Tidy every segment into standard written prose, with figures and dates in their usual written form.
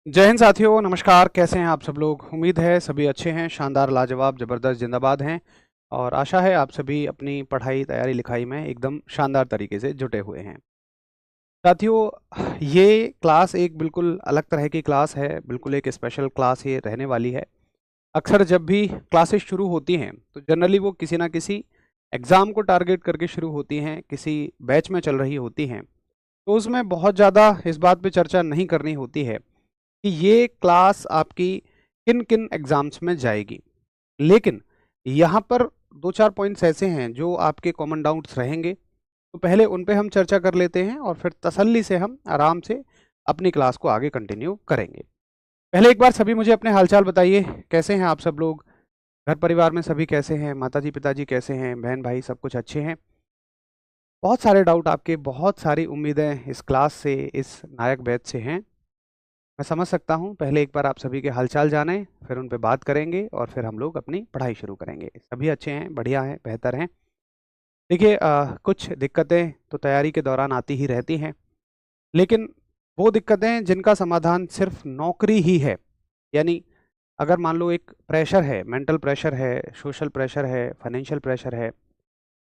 जय हिंद साथियों, नमस्कार। कैसे हैं आप सब लोग? उम्मीद है सभी अच्छे हैं, शानदार, लाजवाब, ज़बरदस्त, जिंदाबाद हैं। और आशा है आप सभी अपनी पढ़ाई, तैयारी, लिखाई में एकदम शानदार तरीके से जुटे हुए हैं। साथियों, ये क्लास एक बिल्कुल अलग तरह की क्लास है, बिल्कुल एक स्पेशल क्लास ये रहने वाली है। अक्सर जब भी क्लासेस शुरू होती हैं तो जनरली वो किसी ना किसी एग्ज़ाम को टारगेट करके शुरू होती हैं, किसी बैच में चल रही होती हैं। तो उसमें बहुत ज़्यादा इस बात पे चर्चा नहीं करनी होती है कि ये क्लास आपकी किन किन एग्ज़ाम्स में जाएगी। लेकिन यहाँ पर 2-4 पॉइंट्स ऐसे हैं जो आपके कॉमन डाउट्स रहेंगे, तो पहले उन पे हम चर्चा कर लेते हैं और फिर तसल्ली से हम आराम से अपनी क्लास को आगे कंटिन्यू करेंगे। पहले एक बार सभी मुझे अपने हाल-चाल बताइए, कैसे हैं आप सब लोग? घर परिवार में सभी कैसे हैं? माताजी, पिताजी कैसे हैं? बहन-भाई सब कुछ अच्छे हैं? बहुत सारे डाउट आपके, बहुत सारी उम्मीदें इस क्लास से, इस नायक बैच से हैं। मैं समझ सकता हूँ। पहले एक बार आप सभी के हालचाल जानें, फिर उन पे बात करेंगे और फिर हम लोग अपनी पढ़ाई शुरू करेंगे। सभी अच्छे हैं, बढ़िया हैं, बेहतर हैं। देखिए, कुछ दिक्कतें तो तैयारी के दौरान आती ही रहती हैं, लेकिन वो दिक्कतें जिनका समाधान सिर्फ़ नौकरी ही है। यानी अगर मान लो एक प्रेशर है, मेंटल प्रेशर है, सोशल प्रेशर है, फाइनेंशियल प्रेशर है,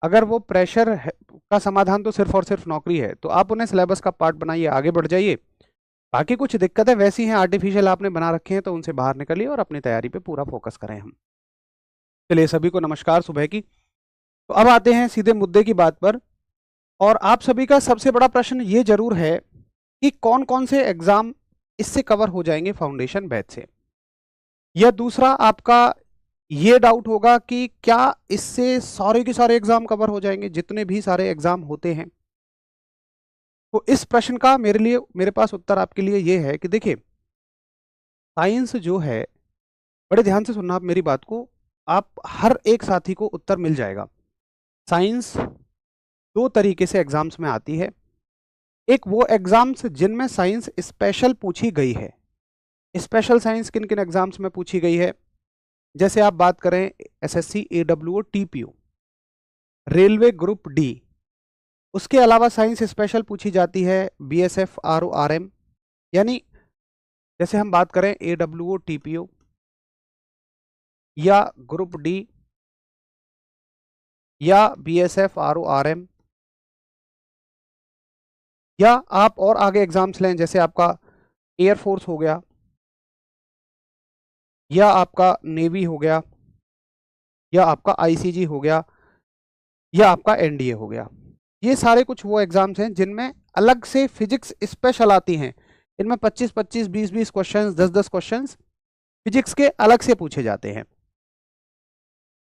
अगर वो प्रेशर है का समाधान तो सिर्फ़ और सिर्फ़ नौकरी है, तो आप उन्हें सिलेबस का पार्ट बनाइए, आगे बढ़ जाइए। बाकी कुछ दिक्कतें वैसी हैं, आर्टिफिशियल आपने बना रखी हैं, तो उनसे बाहर निकलिए और अपनी तैयारी पे पूरा फोकस करें हम। चलिए, सभी को नमस्कार सुबह की। तो अब आते हैं सीधे मुद्दे की बात पर। और आप सभी का सबसे बड़ा प्रश्न ये ज़रूर है कि कौन-कौन से एग्ज़ाम इससे कवर हो जाएँगे फाउंडेशन बैच से? या दूसरा आपका ये डाउट होगा कि क्या इससे सारे के सारे एग्ज़ाम कवर हो जाएँगे, जितने भी सारे एग्ज़ाम होते हैं? तो इस प्रश्न का मेरे पास उत्तर आपके लिए ये है कि देखिए, साइंस जो है, बड़े ध्यान से सुनना आप मेरी बात को, आप हर एक साथी को उत्तर मिल जाएगा। साइंस 2 तरीके से एग्ज़ाम्स में आती है। एक वो एग्ज़ाम्स जिनमें साइंस स्पेशल पूछी गई है। स्पेशल साइंस किन-किन एग्ज़ाम्स में पूछी गई है? जैसे आप बात करें SSC, AWO, TPO, railway group D. उसके अलावा साइंस स्पेशल पूछी जाती है बीएसएफ, आरओ, आरएम। यानी जैसे हम बात करें एडब्ल्यूओ, टीपीओ या ग्रुप डी या बीएसएफ, आरओ, आरएम, या आप और आगे एग्जाम्स लें, जैसे आपका एयरफोर्स हो गया, या आपका नेवी हो गया, या आपका आईसीजी हो गया, या आपका एनडीए हो गया। ये सारे कुछ वो एग्जाम्स हैं जिनमें अलग से फिजिक्स स्पेशल आती हैं। इनमें 25-25, 20-20 क्वेश्चंस, 10-10 क्वेश्चंस फिजिक्स के अलग से पूछे जाते हैं।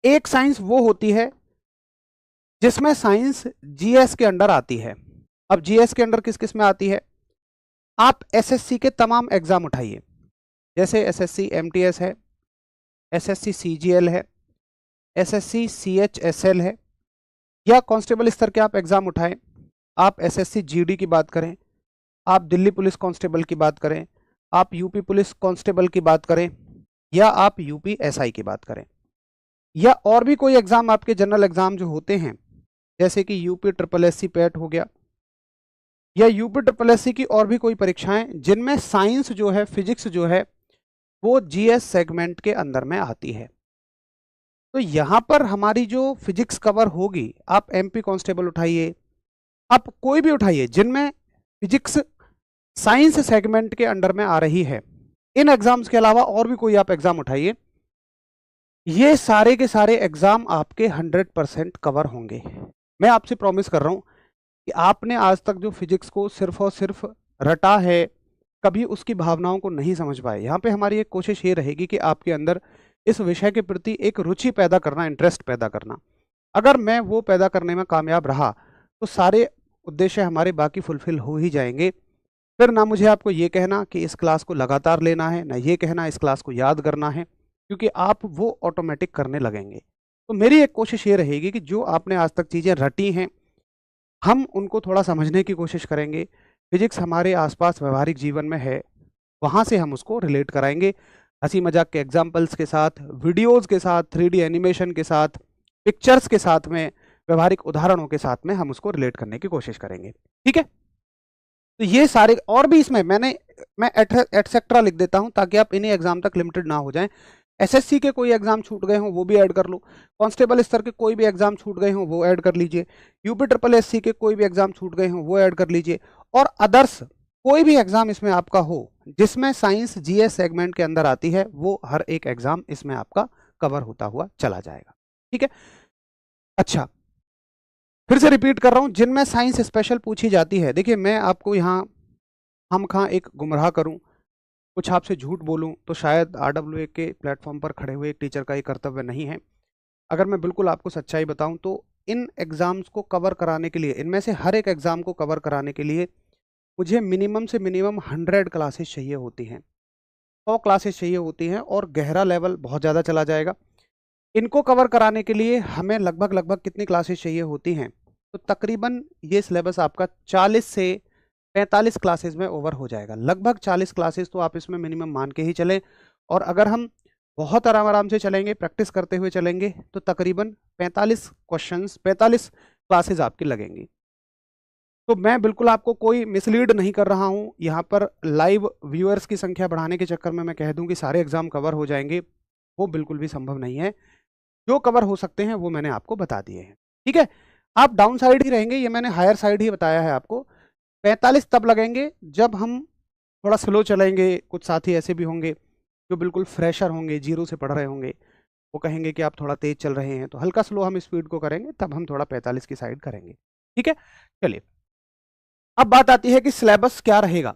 एक साइंस वो होती है जिसमें साइंस जीएस के अंडर आती है। अब जीएस के अंडर किस किस में आती है? आप एसएससी के तमाम एग्जाम उठाइए, जैसे एसएससी एमटीएस है, एसएससी सीजीएल है, एसएससी सीएचएसएल है, या कांस्टेबल स्तर के आप एग्जाम उठाएं। आप एसएससी जीडी की बात करें, आप दिल्ली पुलिस कांस्टेबल की बात करें, आप यूपी पुलिस कांस्टेबल की बात करें, या आप यूपी एसआई की बात करें, या और भी कोई एग्जाम आपके जनरल एग्जाम जो होते हैं, जैसे कि यूपी ट्रिपल एससी पैट हो गया, या यूपी ट्रिपल एससी की और भी कोई परीक्षाएं जिनमें साइंस जो है, फिजिक्स जो है, वो जीएस सेगमेंट के अंदर में आती है। तो यहाँ पर हमारी जो फिजिक्स कवर होगी, आप एमपी कांस्टेबल उठाइए, आप कोई भी उठाइए जिनमें फिजिक्स साइंस सेगमेंट के अंडर में आ रही है। इन एग्जाम्स के अलावा और भी कोई आप एग्जाम उठाइए, ये सारे के सारे एग्जाम आपके 100% कवर होंगे। मैं आपसे प्रॉमिस कर रहा हूं कि आपने आज तक जो फिजिक्स को सिर्फ और सिर्फ रटा है, कभी उसकी भावनाओं को नहीं समझ पाए। यहाँ पे हमारी एक कोशिश ये रहेगी कि आपके अंदर इस विषय के प्रति एक रुचि पैदा करना, इंटरेस्ट पैदा करना। अगर मैं वो पैदा करने में कामयाब रहा तो सारे उद्देश्य हमारे बाकी फुलफिल हो ही जाएंगे। फिर ना मुझे आपको ये कहना कि इस क्लास को लगातार लेना है, ना ये कहना इस क्लास को याद करना है, क्योंकि आप वो ऑटोमेटिक करने लगेंगे। तो मेरी एक कोशिश ये रहेगी कि जो आपने आज तक चीज़ें रटी हैं, हम उनको थोड़ा समझने की कोशिश करेंगे। फिजिक्स हमारे आसपास व्यवहारिक जीवन में है, वहाँ से हम उसको रिलेट कराएंगे, हंसी मजाक के एग्जाम्पल्स के साथ, वीडियोज़ के साथ, 3D एनिमेशन के साथ, पिक्चर्स के साथ में, व्यवहारिक उदाहरणों के साथ में हम उसको रिलेट करने की कोशिश करेंगे। ठीक है? तो ये सारे और भी इसमें मैंने मैं एटसेट्रा लिख देता हूं ताकि आप इन्हीं एग्जाम तक लिमिटेड ना हो जाएं। एसएससी के कोई एग्जाम छूट गए हों वो भी ऐड कर लो, कांस्टेबल स्तर के कोई भी एग्जाम छूट गए हों वो ऐड कर लीजिए, यूपी ट्रिपल एससी के कोई भी एग्जाम छूट गए हों वो ऐड कर लीजिए, और अदर्स कोई भी एग्जाम इसमें आपका हो जिसमें साइंस जीएस सेगमेंट के अंदर आती है वो हर एक एग्जाम इसमें आपका कवर होता हुआ चला जाएगा। ठीक है, अच्छा फिर से रिपीट कर रहा हूं, जिनमें साइंस स्पेशल पूछी जाती है, देखिए मैं आपको यहाँ हम कहाँ एक गुमराह करूं, कुछ आपसे झूठ बोलूं तो शायद आरडब्ल्यूए के प्लेटफॉर्म पर खड़े हुए एक टीचर का ये कर्तव्य नहीं है। अगर मैं बिल्कुल आपको सच्चाई बताऊं तो इन एग्ज़ाम्स को कवर कराने के लिए, इनमें से हर एक एग्ज़ाम को कवर कराने के लिए मुझे मिनिमम से मिनिमम 100 क्लासेस चाहिए होती हैं, 100 क्लासेस चाहिए होती हैं, और गहरा लेवल बहुत ज़्यादा चला जाएगा। इनको कवर कराने के लिए हमें लगभग लगभग कितनी क्लासेस चाहिए होती हैं, तो तकरीबन ये सिलेबस आपका 40 से 45 क्लासेस में ओवर हो जाएगा। लगभग 40 क्लासेस तो आप इसमें मिनिमम मान के ही चलें, और अगर हम बहुत आराम आराम से चलेंगे, प्रैक्टिस करते हुए चलेंगे, तो तकरीबन 45 क्वेश्चंस 45 क्लासेस आपकी लगेंगी। तो मैं बिल्कुल आपको कोई मिसलीड नहीं कर रहा हूं यहाँ पर, लाइव व्यूअर्स की संख्या बढ़ाने के चक्कर में मैं कह दूं कि सारे एग्जाम कवर हो जाएंगे, वो बिल्कुल भी संभव नहीं है। जो कवर हो सकते हैं वो मैंने आपको बता दिए हैं। ठीक है, आप डाउन साइड ही रहेंगे, ये मैंने हायर साइड ही बताया है आपको। 45 तब लगेंगे जब हम थोड़ा स्लो चलेंगे, कुछ साथी ऐसे भी होंगे जो बिल्कुल फ्रेशर होंगे, जीरो से पढ़ रहे होंगे, वो कहेंगे कि आप थोड़ा तेज चल रहे हैं, तो हल्का स्लो हम स्पीड को करेंगे, तब हम थोड़ा 45 की साइड करेंगे। ठीक है, चलिए अब बात आती है कि सिलेबस क्या रहेगा।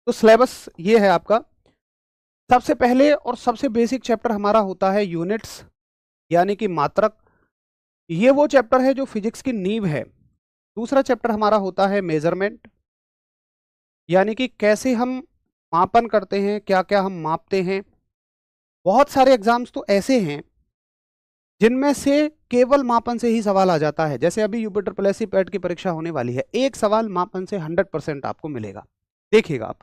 तो सिलेबस ये है आपका, सबसे पहले और सबसे बेसिक चैप्टर हमारा होता है यूनिट्स, यानी कि मात्रक। ये वो चैप्टर है जो फिजिक्स की नींव है। दूसरा चैप्टर हमारा होता है मेजरमेंट, यानी कि कैसे हम मापन करते हैं, क्या क्या हम मापते हैं। बहुत सारे एग्जाम्स तो ऐसे हैं जिनमें से केवल मापन से ही सवाल आ जाता है, जैसे अभी यूपी ट्रिपल एससी पैट की परीक्षा होने वाली है, एक सवाल मापन से 100% आपको मिलेगा, देखिएगा आप।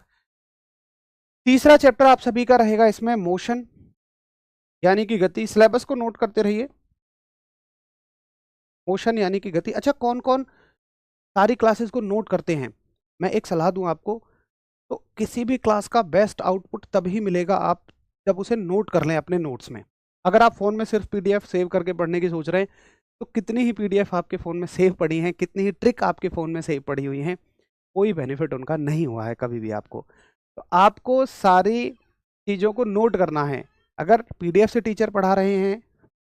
तीसरा चैप्टर आप सभी का रहेगा इसमें मोशन, यानी कि गति। सिलेबस को नोट करते रहिए, मोशन यानी कि गति। अच्छा, कौन कौन सारी क्लासेस को नोट करते हैं, मैं एक सलाह दूं आपको, तो किसी भी क्लास का बेस्ट आउटपुट तभी मिलेगा आप जब उसे नोट कर लें अपने नोट्स में। अगर आप फ़ोन में सिर्फ पीडीएफ सेव करके पढ़ने की सोच रहे हैं, तो कितनी ही पीडीएफ आपके फ़ोन में सेव पड़ी हैं, कितनी ही ट्रिक आपके फ़ोन में सेव पड़ी हुई हैं, कोई बेनिफिट उनका नहीं हुआ है कभी भी आपको। तो आपको सारी चीज़ों को नोट करना है। अगर पीडीएफ से टीचर पढ़ा रहे हैं,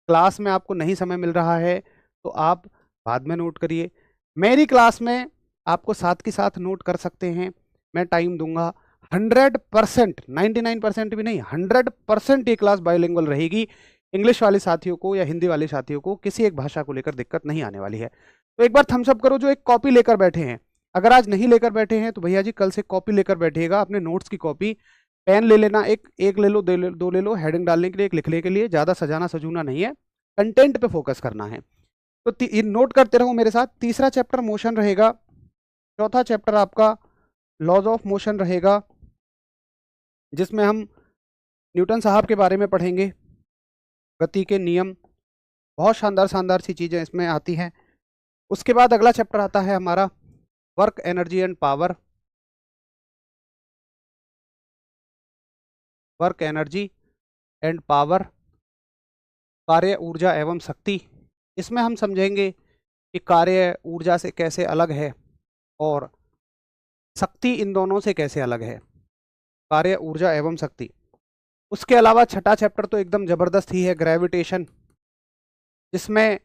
क्लास में आपको नहीं समय मिल रहा है, तो आप बाद में नोट करिए। मेरी क्लास में आपको साथ के साथ नोट कर सकते हैं, मैं टाइम दूंगा। 100%, 99% भी नहीं, 100% ये क्लास बायोलिंगुअल रहेगी। इंग्लिश वाले साथियों को या हिंदी वाले साथियों को किसी एक भाषा को लेकर दिक्कत नहीं आने वाली है। तो एक बार थम्स अप करो जो एक कॉपी लेकर बैठे हैं। अगर आज नहीं लेकर बैठे हैं तो भैया जी कल से कॉपी लेकर बैठिएगा, अपने नोट्स की कॉपी। पेन ले लेना, एक ले लो, दो ले लो, हेडिंग डालने के लिए, एक लिखने के लिए, ज़्यादा सजाना सजूना नहीं है, कंटेंट पे फोकस करना है। तो ये नोट करते रहो मेरे साथ। तीसरा चैप्टर मोशन रहेगा, चौथा चैप्टर आपका लॉज ऑफ मोशन रहेगा, जिसमें हम न्यूटन साहब के बारे में पढ़ेंगे, गति के नियम, बहुत शानदार शानदार सी चीज़ें इसमें आती हैं। उसके बाद अगला चैप्टर आता है हमारा work energy and power, work energy and power, कार्य ऊर्जा एवं शक्ति। इसमें हम समझेंगे कि कार्य ऊर्जा से कैसे अलग है और शक्ति इन दोनों से कैसे अलग है, कार्य ऊर्जा एवं शक्ति। उसके अलावा छठा चैप्टर तो एकदम जबरदस्त ही है, ग्रेविटेशन, जिसमें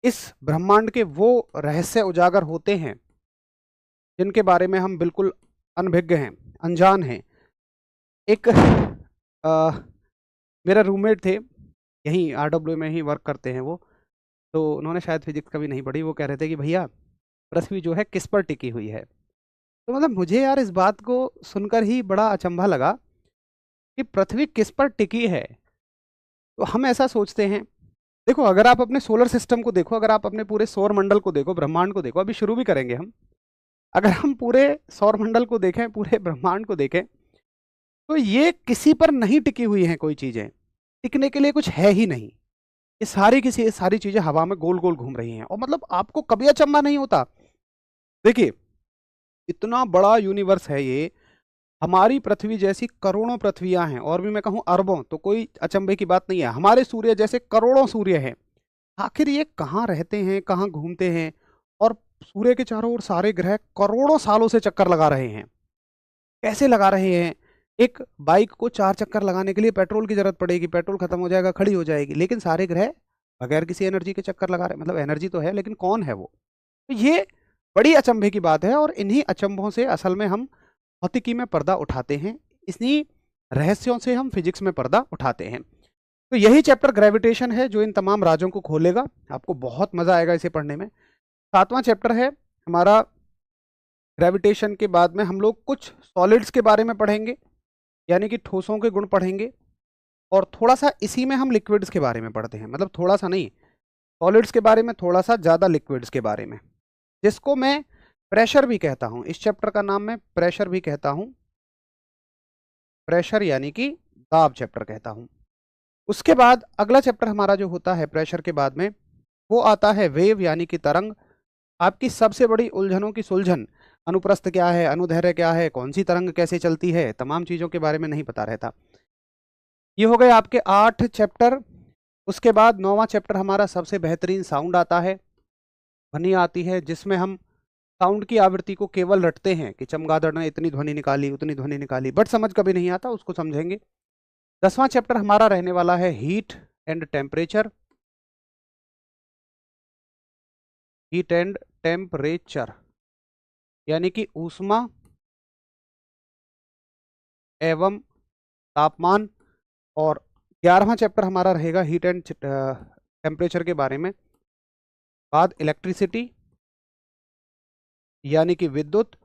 इस ब्रह्मांड के वो रहस्य उजागर होते हैं जिनके बारे में हम बिल्कुल अनभिज्ञ हैं, अनजान हैं। एक मेरा रूममेट थे, यहीं आरडब्ल्यू में ही वर्क करते हैं वो, तो उन्होंने शायद फिजिक्स कभी नहीं पढ़ी। वो कह रहे थे कि भैया पृथ्वी जो है किस पर टिकी हुई है। तो मतलब मुझे यार इस बात को सुनकर ही बड़ा अचंभा लगा कि पृथ्वी किस पर टिकी है। तो हम ऐसा सोचते हैं, देखो अगर आप अपने सोलर सिस्टम को देखो, अगर आप अपने पूरे सौर मंडल को देखो, ब्रह्मांड को देखो, अभी शुरू भी करेंगे हम, अगर हम पूरे सौर मंडल को देखें, पूरे ब्रह्मांड को देखें, तो ये किसी पर नहीं टिकी हुई हैं कोई चीज़ें, टिकने के लिए कुछ है ही नहीं। ये सारी चीज़ें हवा में गोल गोल घूम रही हैं, और मतलब आपको कभी अचंभा नहीं होता। देखिए इतना बड़ा यूनिवर्स है ये, हमारी पृथ्वी जैसी करोड़ों पृथ्वियां हैं, और भी मैं कहूं अरबों, तो कोई अचंभे की बात नहीं है। हमारे सूर्य जैसे करोड़ों सूर्य हैं। आखिर ये कहाँ रहते हैं, कहाँ घूमते हैं, और सूर्य के चारों ओर सारे ग्रह करोड़ों सालों से चक्कर लगा रहे हैं। कैसे लगा रहे हैं? एक बाइक को 4 चक्कर लगाने के लिए पेट्रोल की जरूरत पड़ेगी, पेट्रोल खत्म हो जाएगा, खड़ी हो जाएगी, लेकिन सारे ग्रह बगैर किसी एनर्जी के चक्कर लगा रहे हैं। मतलब एनर्जी तो है, लेकिन कौन है वो? तो ये बड़ी अचंभे की बात है, और इन्हीं अचंभों से असल में हम भौतिकी में पर्दा उठाते हैं। इन्हीं रहस्यों से हम फिजिक्स में पर्दा उठाते हैं। तो यही चैप्टर ग्रेविटेशन है जो इन तमाम राजों को खोलेगा। आपको बहुत मजा आएगा इसे पढ़ने में। 7वां चैप्टर है हमारा ग्रेविटेशन। के बाद में हम लोग कुछ सॉलिड्स के बारे में पढ़ेंगे, यानी कि ठोसों के गुण पढ़ेंगे, और थोड़ा सा इसी में हम लिक्विड्स के बारे में पढ़ते हैं। मतलब थोड़ा सा नहीं, सॉलिड्स के बारे में थोड़ा सा ज़्यादा, लिक्विड्स के बारे में, जिसको मैं प्रेशर भी कहता हूँ। इस चैप्टर का नाम मैं प्रेशर भी कहता हूँ। प्रेशर यानी कि दाब चैप्टर कहता हूँ। उसके बाद अगला चैप्टर हमारा जो होता है प्रेशर के बाद में, वो आता है वेव यानी कि तरंग। आपकी सबसे बड़ी उलझनों की सुलझन, अनुप्रस्थ क्या है, अनुदैर्ध्य क्या है, कौन सी तरंग कैसे चलती है, तमाम चीज़ों के बारे में नहीं पता रहता। ये हो गए आपके 8 चैप्टर। उसके बाद 9वां चैप्टर हमारा सबसे बेहतरीन साउंड आता है, ध्वनि आती है, जिसमें हम साउंड की आवृत्ति को केवल रटते हैं कि चमगादड़ ने इतनी ध्वनि निकाली, उतनी ध्वनि निकाली, बट समझ कभी नहीं आता, उसको समझेंगे। 10वां चैप्टर हमारा रहने वाला है heat and temperature. Heat and temperature यानी कि ऊष्मा एवं तापमान। और 11वां चैप्टर हमारा रहेगा हीट एंड टेम्परेचर के बारे में। बाद इलेक्ट्रिसिटी यानी कि विद्युत।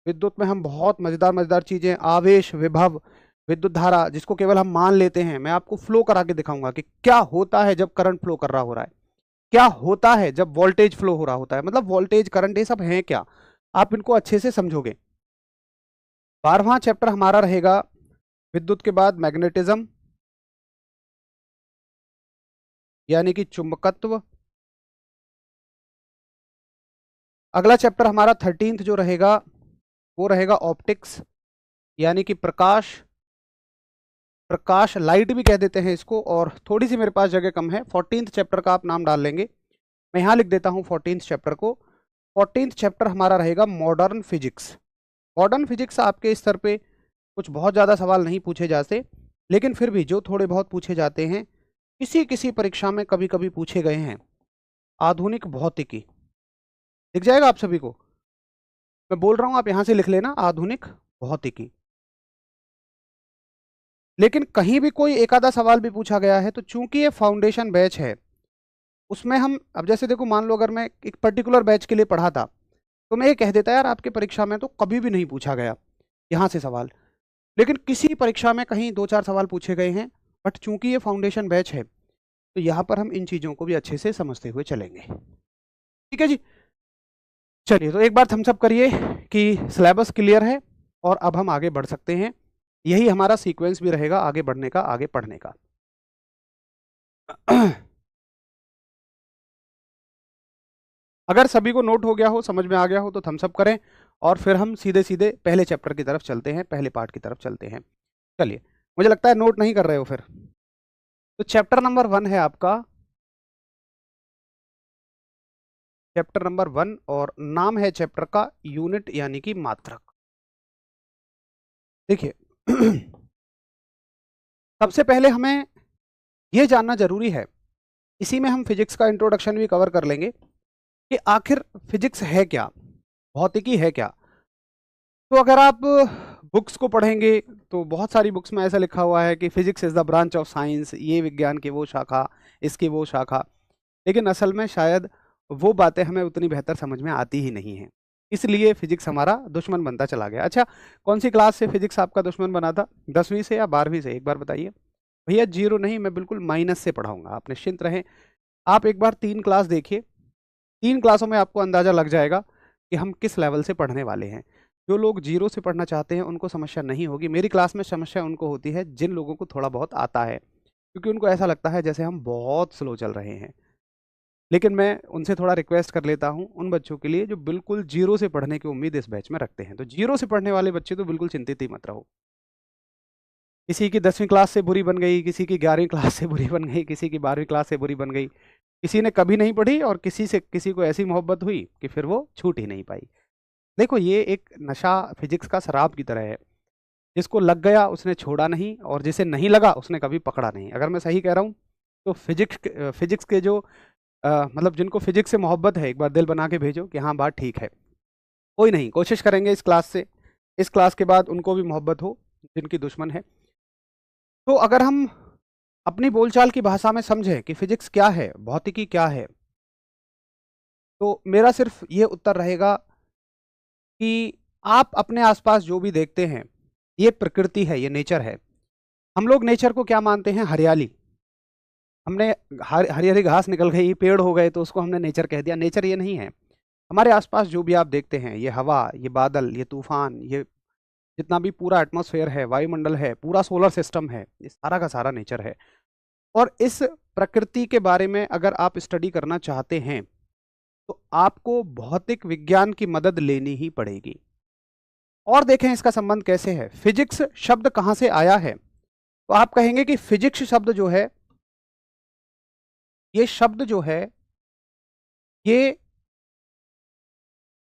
विद्युत में हम बहुत मज़ेदार मज़ेदार चीज़ें, आवेश, विभव, विद्युत धारा, जिसको केवल हम मान लेते हैं। मैं आपको फ्लो करा के दिखाऊंगा कि क्या होता है जब करंट फ्लो कर रहा हो रहा है, क्या होता है जब वोल्टेज फ्लो हो रहा होता है। मतलब वोल्टेज, करंट, ये सब हैं क्या, आप इनको अच्छे से समझोगे। 12वां चैप्टर हमारा रहेगा विद्युत के बाद मैग्नेटिज्म यानी कि चुंबकत्व। अगला चैप्टर हमारा 13th जो रहेगा वो रहेगा ऑप्टिक्स यानी कि प्रकाश। प्रकाश, लाइट भी कह देते हैं इसको, और थोड़ी सी मेरे पास जगह कम है, 14th चैप्टर का आप नाम डाल लेंगे। मैं यहाँ लिख देता हूँ 14th चैप्टर को। 14th चैप्टर हमारा रहेगा मॉडर्न फिजिक्स। मॉडर्न फिजिक्स आपके स्तर पे कुछ बहुत ज़्यादा सवाल नहीं पूछे जाते, लेकिन फिर भी जो थोड़े बहुत पूछे जाते हैं, किसी किसी परीक्षा में कभी कभी पूछे गए हैं। आधुनिक भौतिकी दिख जाएगा आप सभी को, मैं बोल रहा हूँ, आप यहाँ से लिख लेना, आधुनिक भौतिकी। लेकिन कहीं भी कोई एक आधा सवाल भी पूछा गया है तो चूंकि ये फाउंडेशन बैच है, उसमें हम, अब जैसे देखो, मान लो अगर मैं एक पर्टिकुलर बैच के लिए पढ़ा था, तो मैं ये कह देता यार आपके परीक्षा में तो कभी भी नहीं पूछा गया यहाँ से सवाल, लेकिन किसी परीक्षा में कहीं 2-4 सवाल पूछे गए हैं। बट चूंकि ये फाउंडेशन बैच है, तो यहाँ पर हम इन चीज़ों को भी अच्छे से समझते हुए चलेंगे। ठीक है जी, चलिए, तो एक बार थम्स अप करिए कि सिलेबस क्लियर है और अब हम आगे बढ़ सकते हैं। यही हमारा सीक्वेंस भी रहेगा आगे बढ़ने का, आगे पढ़ने का। अगर सभी को नोट हो गया हो, समझ में आ गया हो, तो थम्स अप करें, और फिर हम सीधे सीधे पहले चैप्टर की तरफ चलते हैं, पहले पार्ट की तरफ चलते हैं। चलिए, मुझे लगता है नोट नहीं कर रहे हो फिर। तो चैप्टर नंबर 1 है आपका, चैप्टर नंबर 1, और नाम है चैप्टर का यूनिट यानी कि मात्रक। देखिए, सबसे पहले हमें यह जानना जरूरी है, इसी में हम फिजिक्स का इंट्रोडक्शन भी कवर कर लेंगे, कि आखिर फिजिक्स है क्या, भौतिकी है क्या। तो अगर आप बुक्स को पढ़ेंगे तो बहुत सारी बुक्स में ऐसा लिखा हुआ है कि physics is the branch of science, ये विज्ञान की वो शाखा, इसकी वो शाखा, लेकिन असल में शायद वो बातें हमें उतनी बेहतर समझ में आती ही नहीं हैं, इसलिए फिजिक्स हमारा दुश्मन बनता चला गया। अच्छा, कौन सी क्लास से फिजिक्स आपका दुश्मन बना था, 10वीं से या 12वीं से, एक बार बताइए। भैया 0 नहीं, मैं बिल्कुल माइनस से पढ़ाऊंगा, आप निश्चिंत रहें। आप एक बार 3 क्लास देखिए, 3 क्लासों में आपको अंदाज़ा लग जाएगा कि हम किस लेवल से पढ़ने वाले हैं। जो लोग 0 से पढ़ना चाहते हैं उनको समस्या नहीं होगी, मेरी क्लास में समस्या उनको होती है जिन लोगों को थोड़ा बहुत आता है, क्योंकि उनको ऐसा लगता है जैसे हम बहुत स्लो चल रहे हैं। लेकिन मैं उनसे थोड़ा रिक्वेस्ट कर लेता हूँ उन बच्चों के लिए जो बिल्कुल जीरो से पढ़ने की उम्मीद इस बैच में रखते हैं। तो जीरो से पढ़ने वाले बच्चे तो बिल्कुल चिंतित ही मत रहो। किसी की 10वीं क्लास से बुरी बन गई, किसी की 11वीं क्लास से बुरी बन गई, किसी की 12वीं क्लास से बुरी बन गई, किसी ने कभी नहीं पढ़ी और किसी को ऐसी मोहब्बत हुई कि फिर वो छूट ही नहीं पाई। देखो ये एक नशा फिजिक्स का शराब की तरह है। जिसको लग गया उसने छोड़ा नहीं और जिसे नहीं लगा उसने कभी पकड़ा नहीं। अगर मैं सही कह रहा हूँ तो फिजिक्स के जो मतलब जिनको फिजिक्स से मोहब्बत है एक बार दिल बना के भेजो कि हाँ बात ठीक है। कोई नहीं, कोशिश करेंगे इस क्लास से, इस क्लास के बाद उनको भी मोहब्बत हो जिनकी दुश्मन है। तो अगर हम अपनी बोलचाल की भाषा में समझें कि फिजिक्स क्या है, भौतिकी क्या है, तो मेरा सिर्फ ये उत्तर रहेगा कि आप अपने आसपास जो भी देखते हैं ये प्रकृति है, ये नेचर है। हम लोग नेचर को क्या मानते हैं? हरियाली। हमने हरी हरी घास निकल गई, पेड़ हो गए तो उसको हमने नेचर कह दिया। नेचर ये नहीं है। हमारे आसपास जो भी आप देखते हैं, ये हवा, ये बादल, ये तूफान, ये जितना भी पूरा एटमॉस्फेयर है, वायुमंडल है, पूरा सोलर सिस्टम है, ये सारा का सारा नेचर है। और इस प्रकृति के बारे में अगर आप स्टडी करना चाहते हैं तो आपको भौतिक विज्ञान की मदद लेनी ही पड़ेगी। और देखें इसका संबंध कैसे है। फिजिक्स शब्द कहां से आया है? तो आप कहेंगे कि फिजिक्स शब्द जो है, ये शब्द जो है, ये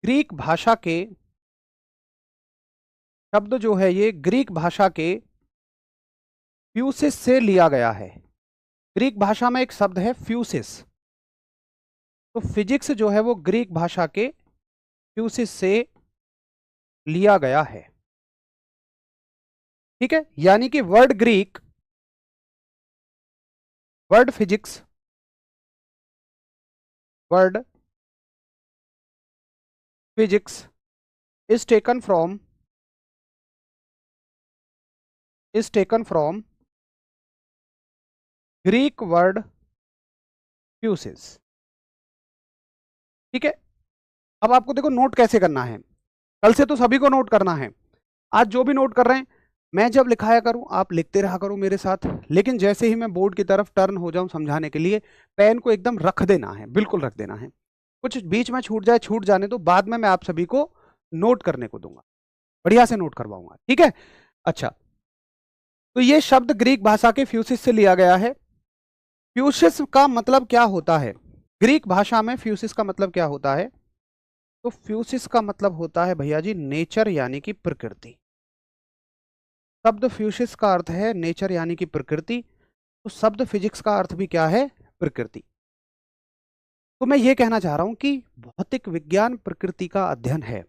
ग्रीक भाषा के शब्द जो है, ये ग्रीक भाषा के फ्यूसिस से लिया गया है। ग्रीक भाषा में एक शब्द है फ्यूसिस। तो फिजिक्स जो है वो ग्रीक भाषा के फ्यूसिस से लिया गया है। ठीक है, यानी कि word Greek, word physics, word physics is taken from Greek word fuses। ठीक है, अब आपको देखो नोट कैसे करना है। कल से तो सभी को नोट करना है। आज जो भी नोट कर रहे हैं, मैं जब लिखाया करूं आप लिखते रहा करो मेरे साथ, लेकिन जैसे ही मैं बोर्ड की तरफ टर्न हो जाऊं समझाने के लिए, पेन को एकदम रख देना है, बिल्कुल रख देना है। कुछ बीच में छूट जाए छूट जाने तो बाद में मैं आप सभी को नोट करने को दूंगा, बढ़िया से नोट करवाऊंगा। ठीक है, अच्छा। तो ये शब्द ग्रीक भाषा के फ्यूसिस से लिया गया है। फ्यूसिस का मतलब क्या होता है? ग्रीक भाषा में फ्यूसिस का मतलब क्या होता है? तो फ्यूसिस का मतलब होता है भैया जी नेचर, यानी कि प्रकृति। शब्द फ्यूसिस का अर्थ है नेचर यानी कि प्रकृति। तो शब्द फिजिक्स का अर्थ भी क्या है? प्रकृति। तो मैं ये कहना चाह रहा हूं कि भौतिक विज्ञान प्रकृति का अध्ययन है।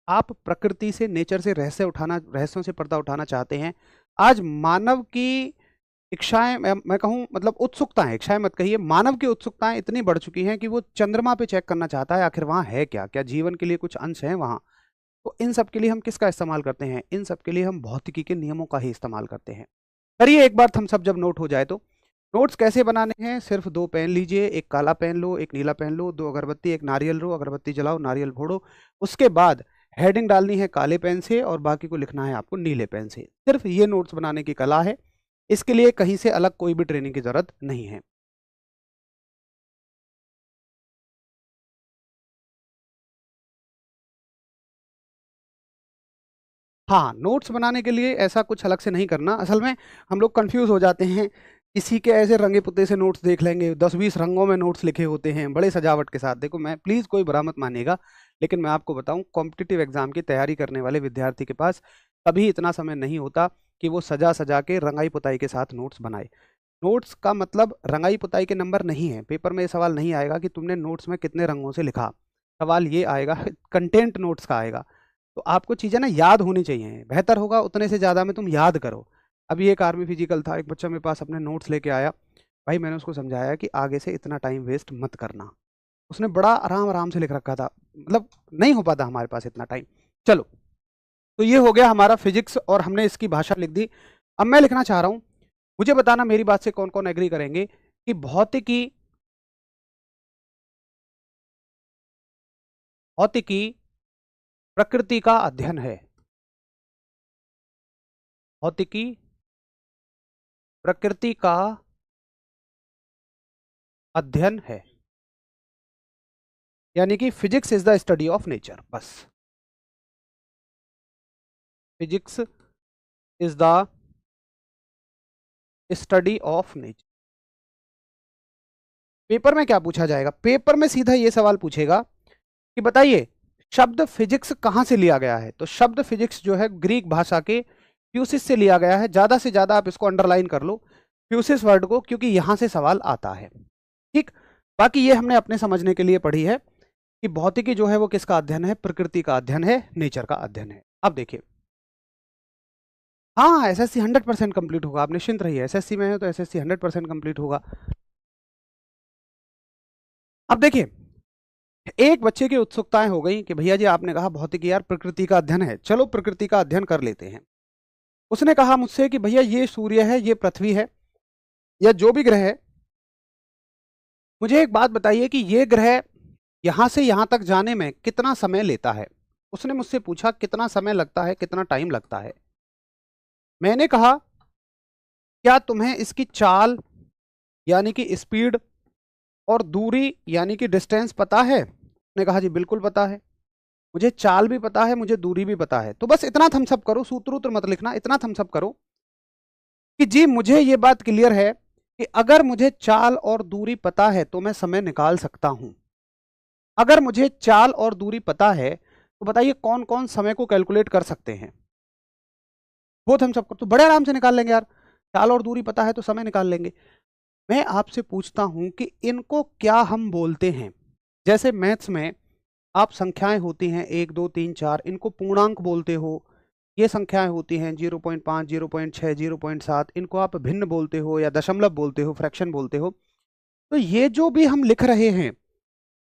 आप प्रकृति से, नेचर से रहस्यों से पर्दा उठाना चाहते हैं। आज मानव की इच्छाएं, मैं कहूं मतलब उत्सुकताएं, इच्छाएं मत कहिए, मानव की उत्सुकताएं इतनी बढ़ चुकी हैं कि वो चंद्रमा पे चेक करना चाहता है आखिर वहां है क्या, क्या जीवन के लिए कुछ अंश है वहां। तो इन सब के लिए हम किसका इस्तेमाल करते हैं? इन सब के लिए हम भौतिकी के नियमों का ही इस्तेमाल करते हैं। करिए एक बार हम सब जब नोट हो जाए तो। नोट्स कैसे बनाने हैं? सिर्फ दो पेन लीजिए, एक काला पेन लो, एक नीला पेन लो, दो अगरबत्ती, एक नारियल लो, अगरबत्ती जलाओ, नारियल फोड़ो। उसके बाद हेडिंग डालनी है काले पेन से और बाकी को लिखना है आपको नीले पेन से। सिर्फ ये नोट्स बनाने की कला है। इसके लिए कहीं से अलग कोई भी ट्रेनिंग की जरूरत नहीं है। हाँ, नोट्स बनाने के लिए ऐसा कुछ अलग से नहीं करना। असल में हम लोग कंफ्यूज हो जाते हैं। किसी के ऐसे रंगे पुते से नोट्स देख लेंगे, 10-20 रंगों में नोट्स लिखे होते हैं बड़े सजावट के साथ। देखो, मैं प्लीज़ कोई बुरा मत मानिएगा, लेकिन मैं आपको बताऊं, कॉम्पिटिटिव एग्जाम की तैयारी करने वाले विद्यार्थी के पास कभी इतना समय नहीं होता कि वो सजा सजा के रंगाई पुताई के साथ नोट्स बनाए। नोट्स का मतलब रंगाई पुताई के नंबर नहीं है। पेपर में ये सवाल नहीं आएगा कि तुमने नोट्स में कितने रंगों से लिखा। सवाल ये आएगा कंटेंट नोट्स का आएगा। तो आपको चीज़ें ना याद होनी चाहिए। बेहतर होगा उतने से ज़्यादा में तुम याद करो। अभी एक आर्मी फिजिकल था, एक बच्चा मेरे पास अपने नोट्स लेके आया। भाई मैंने उसको समझाया कि आगे से इतना टाइम वेस्ट मत करना। उसने बड़ा आराम आराम से लिख रखा था, मतलब नहीं हो पाता हमारे पास इतना टाइम। चलो, तो ये हो गया हमारा फिजिक्स और हमने इसकी भाषा लिख दी। अब मैं लिखना चाह रहा हूँ, मुझे बताना मेरी बात से कौन कौन एग्री करेंगे कि भौतिकी, भौतिकी प्रकृति का अध्ययन है। भौतिकी प्रकृति का अध्ययन है। यानी कि physics is the study of nature, बस। Physics is the study of nature. Paper में क्या पूछा जाएगा? पेपर में सीधा ये सवाल पूछेगा कि बताइए शब्द फिजिक्स कहां से लिया गया है। तो शब्द फिजिक्स जो है ग्रीक भाषा के फ्यूसिस से लिया गया है। ज्यादा से ज्यादा आप इसको अंडरलाइन कर लो, फ्यूसिस वर्ड को, क्योंकि यहां से सवाल आता है। ठीक, बाकी ये हमने अपने समझने के लिए पढ़ी है कि भौतिकी जो है वो किसका अध्ययन है? प्रकृति का अध्ययन है, नेचर का अध्ययन है। अब देखिए, हाँ एसएससी 100% कंप्लीट होगा, आप निश्चिंत रहिए। एसएससी में है तो एसएससी 100% कंप्लीट होगा। अब देखिए, एक बच्चे की उत्सुकताएं हो गई कि भैया जी आपने कहा भौतिकी यार प्रकृति का अध्ययन है, चलो प्रकृति का अध्ययन कर लेते हैं। उसने कहा मुझसे कि भैया ये सूर्य है, ये पृथ्वी है, या जो भी ग्रह है, मुझे एक बात बताइए कि ये ग्रह यहां से यहां तक जाने में कितना समय लेता है। उसने मुझसे पूछा कितना समय लगता है, कितना टाइम लगता है। मैंने कहा क्या तुम्हें इसकी चाल यानी कि स्पीड और दूरी यानी कि डिस्टेंस पता है? उसने कहा जी बिल्कुल पता है, मुझे चाल भी पता है, मुझे दूरी भी पता है। तो बस इतना थम्स अप करो, सूत्र उत्र मत लिखना, इतना थम्स अप करो कि जी मुझे ये बात क्लियर है कि अगर मुझे चाल और दूरी पता है तो मैं समय निकाल सकता हूं। अगर मुझे चाल और दूरी पता है तो बताइए कौन कौन समय को कैलकुलेट कर सकते हैं? वो थम्स अप करो, तो बड़े आराम से निकाल लेंगे यार। चाल और दूरी पता है तो समय निकाल लेंगे। मैं आपसे पूछता हूं कि इनको क्या हम बोलते हैं? जैसे मैथ्स में आप संख्याएं होती हैं 1 2 3 4, इनको पूर्णांक बोलते हो। ये संख्याएं होती हैं 0.5 0.6 0.7, इनको आप भिन्न बोलते हो या दशमलव बोलते हो, फ्रैक्शन बोलते हो। तो ये जो भी हम लिख रहे हैं